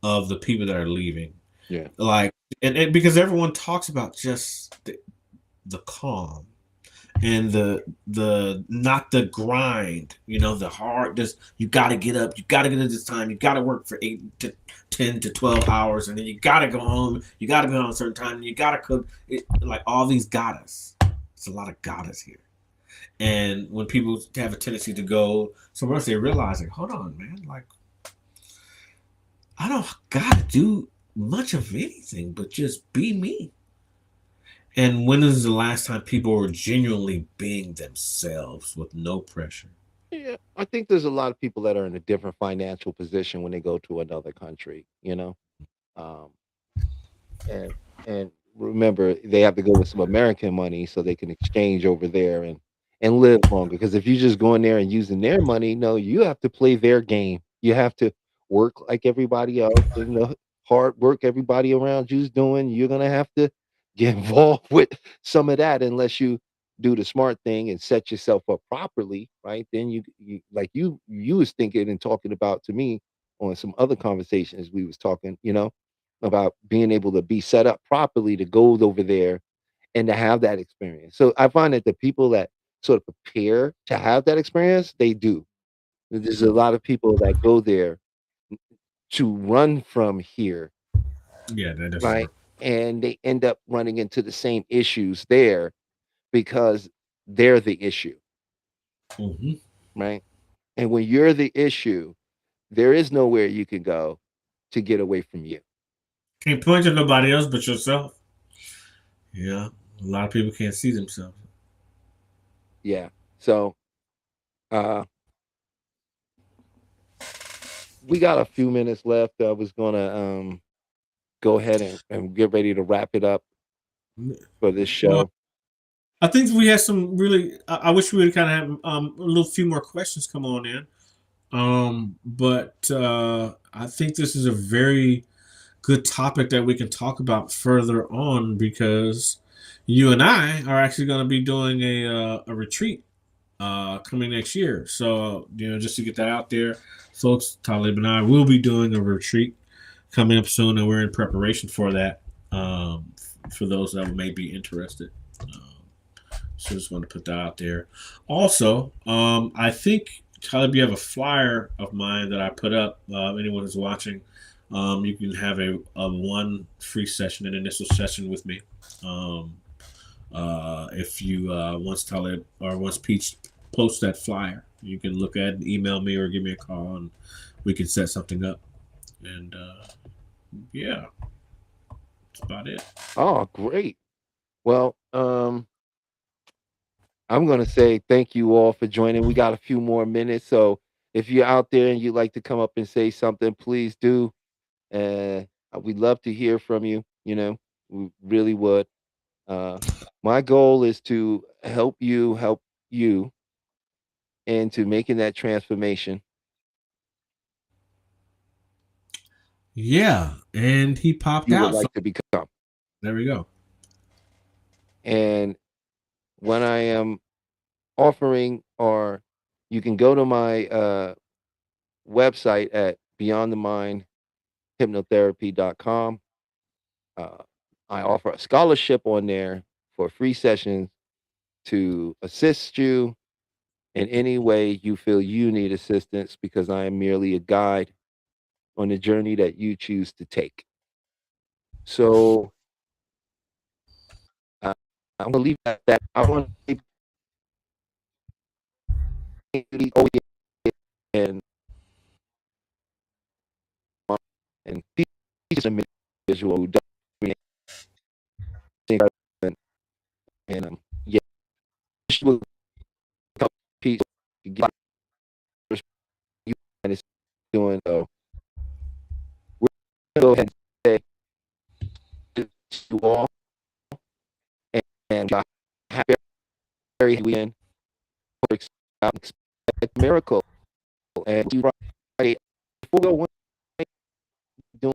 of the people that are leaving. Yeah. Like, and because everyone talks about just the calm and the not the grind, the hard, just you got to get up, you got to get at this time, you got to work for 8 to 10 to 12 hours, and then you got to go home, you got to be on a certain time, and you got to cook it, like all these gotta. It's a lot of gotta here. And when people have a tendency to go somewhere else, they realize, like, hold on, man, like I don't gotta do much of anything but just be me. And when is the last time people were genuinely being themselves with no pressure? Yeah, I think there's a lot of people that are in a different financial position when they go to another country, um, and and remember they have to go with some American money so they can exchange over there and live longer. Because if you just go in there and using their money, no, you have to play their game. You have to work like everybody else, and the hard work everybody around you's doing. You're gonna have to get involved with some of that unless you do the smart thing and set yourself up properly, right? Then you like you was thinking and talking about to me on some other conversations we was talking, about being able to be set up properly to go over there and to have that experience. So I find that the people that sort of prepare to have that experience, they do. There's a lot of people that go there to run from here, Yeah, that doesn't right? work. And they end up running into the same issues there because they're the issue, Hmm. right? And when you're the issue, there is nowhere you can go to get away from you. Can't point to nobody else but yourself. Yeah, a lot of people can't see themselves. Yeah. So uh we got a few minutes left. I was gonna go ahead and get ready to wrap it up for this Well, show. I think we had some really. I wish we would kind of have a little few more questions come on in. But I think this is a very good topic that we can talk about further on because you and I are actually going to be doing a retreat coming next year. So, just to get that out there, folks, Talib and I will be doing a retreat coming up soon, and we're in preparation for that. For those that may be interested. So just want to put that out there. Also, I think Talib, you have a flyer of mine that I put up. Anyone who's watching, you can have a one free session, an initial session with me. Um, if you once Talib or once Peach posts that flyer, you can look at it, email me or give me a call, and we can set something up. And yeah, that's about it. Oh, great. Well, I'm going to say thank you all for joining. We got a few more minutes, so if you're out there and you'd like to come up and say something, please do. Uh, we'd love to hear from you. We really would. Uh, my goal is to help you into making that transformation Yeah, and he popped you would out. So like to become. there we go. And when I am offering, or you can go to my website at beyondthemindhypnotherapy.com. Uh, I offer a scholarship on there for free sessions to assist you in any way you feel you need assistance, because I am merely a guide on the journey that you choose to take. So uh, I'm gonna leave it at that. I want to and and he's an individual who does think and yeah, she will help people get you and it's doing so. We're gonna go ahead and say to you all, and happy very weekend. Expect a miracle, and you right before we go one doing.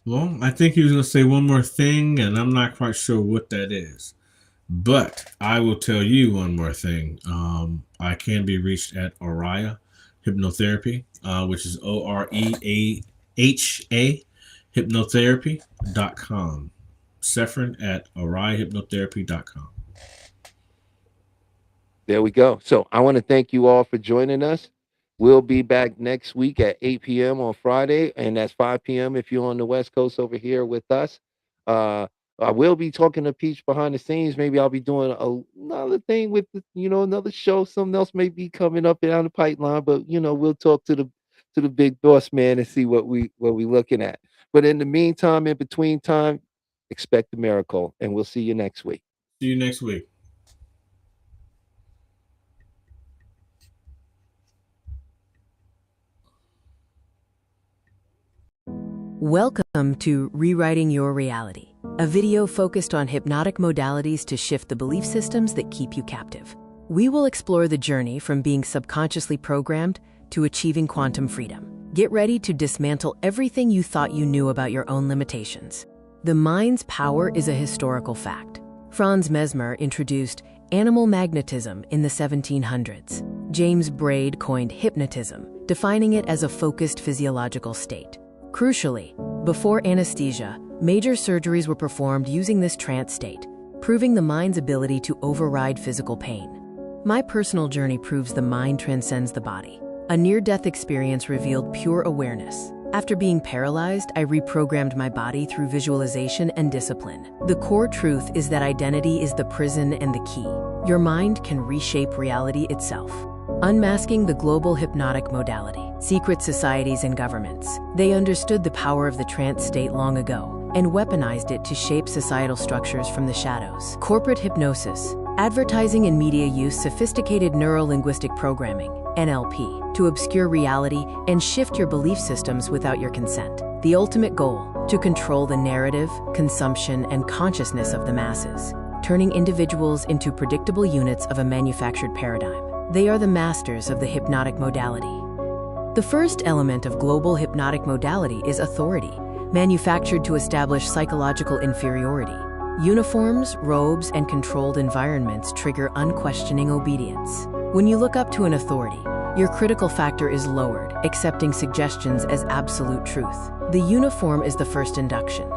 Well, I think he was going to say one more thing, and I'm not quite sure what that is. But I will tell you one more thing. I can be reached at Oraya Hypnotherapy, which is OREAHA hypnotherapy.com. Sephron at OrayaHypnotherapy.com. There we go. So I want to thank you all for joining us. We'll be back next week at 8 p.m. on Friday, and that's 5 p.m. if you're on the West Coast over here with us. I will be talking to Peach behind the scenes. Maybe I'll be doing another thing with another show. Something else may be coming up down the pipeline, but we'll talk to the big boss man and see what we looking at. But in the meantime, in between time, expect a miracle, and we'll see you next week. See you next week. Welcome to Rewriting Your Reality, a video focused on hypnotic modalities to shift the belief systems that keep you captive. We will explore the journey from being subconsciously programmed to achieving quantum freedom. Get ready to dismantle everything you thought you knew about your own limitations. The mind's power is a historical fact. Franz Mesmer introduced animal magnetism in the 1700s. James Braid coined hypnotism, defining it as a focused physiological state. Crucially, before anesthesia, major surgeries were performed using this trance state, proving the mind's ability to override physical pain. My personal journey proves the mind transcends the body. A near-death experience revealed pure awareness. After being paralyzed, I reprogrammed my body through visualization and discipline. The core truth is that identity is the prison and the key. Your mind can reshape reality itself. Unmasking the global hypnotic modality. Secret societies and governments. They understood the power of the trance state long ago and weaponized it to shape societal structures from the shadows. Corporate hypnosis. Advertising and media use sophisticated neuro-linguistic programming, NLP, to obscure reality and shift your belief systems without your consent. The ultimate goal, to control the narrative, consumption, and consciousness of the masses, turning individuals into predictable units of a manufactured paradigm. They are the masters of the hypnotic modality. The first element of global hypnotic modality is authority, manufactured to establish psychological inferiority. Uniforms, robes, and controlled environments trigger unquestioning obedience. When you look up to an authority, your critical factor is lowered, accepting suggestions as absolute truth. The uniform is the first induction.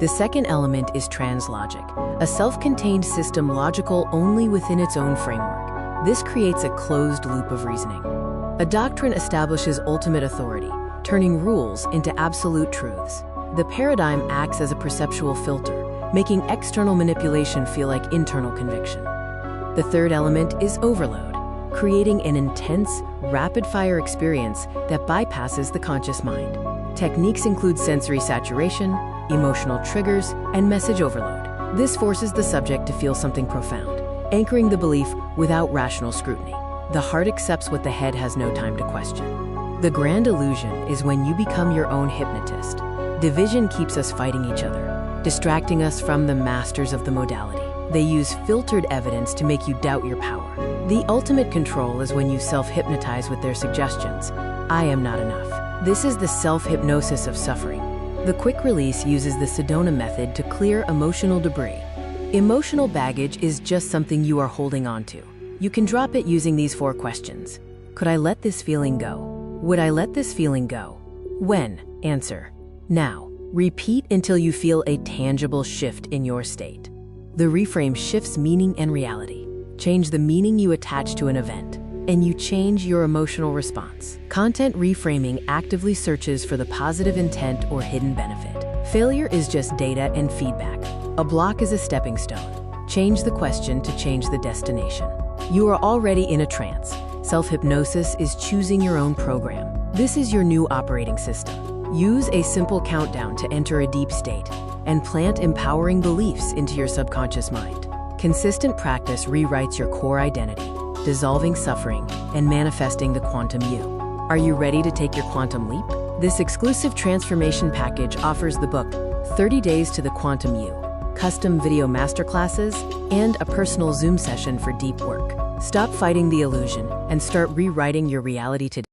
The second element is translogic, a self-contained system logical only within its own framework. This creates a closed loop of reasoning. A doctrine establishes ultimate authority, turning rules into absolute truths. The paradigm acts as a perceptual filter, making external manipulation feel like internal conviction. The third element is overload, creating an intense, rapid-fire experience that bypasses the conscious mind. Techniques include sensory saturation, emotional triggers, and message overload. This forces the subject to feel something profound, anchoring the belief without rational scrutiny. The heart accepts what the head has no time to question. The grand illusion is when you become your own hypnotist. Division keeps us fighting each other, distracting us from the masters of the modality. They use filtered evidence to make you doubt your power. The ultimate control is when you self-hypnotize with their suggestions. I am not enough. This is the self-hypnosis of suffering. The quick release uses the Sedona method to clear emotional debris. Emotional baggage is just something you are holding on to. You can drop it using these 4 questions. Could I let this feeling go? Would I let this feeling go? When? Answer: now. Repeat until you feel a tangible shift in your state. The reframe shifts meaning and reality. Change the meaning you attach to an event, and you change your emotional response. Content reframing actively searches for the positive intent or hidden benefit. Failure is just data and feedback. A block is a stepping stone. Change the question to change the destination. You are already in a trance. Self-hypnosis is choosing your own program. This is your new operating system. Use a simple countdown to enter a deep state and plant empowering beliefs into your subconscious mind. Consistent practice rewrites your core identity, dissolving suffering and manifesting the quantum you. Are you ready to take your quantum leap? This exclusive transformation package offers the book 30 Days to the Quantum You, custom video masterclasses, and a personal Zoom session for deep work. Stop fighting the illusion and start rewriting your reality today.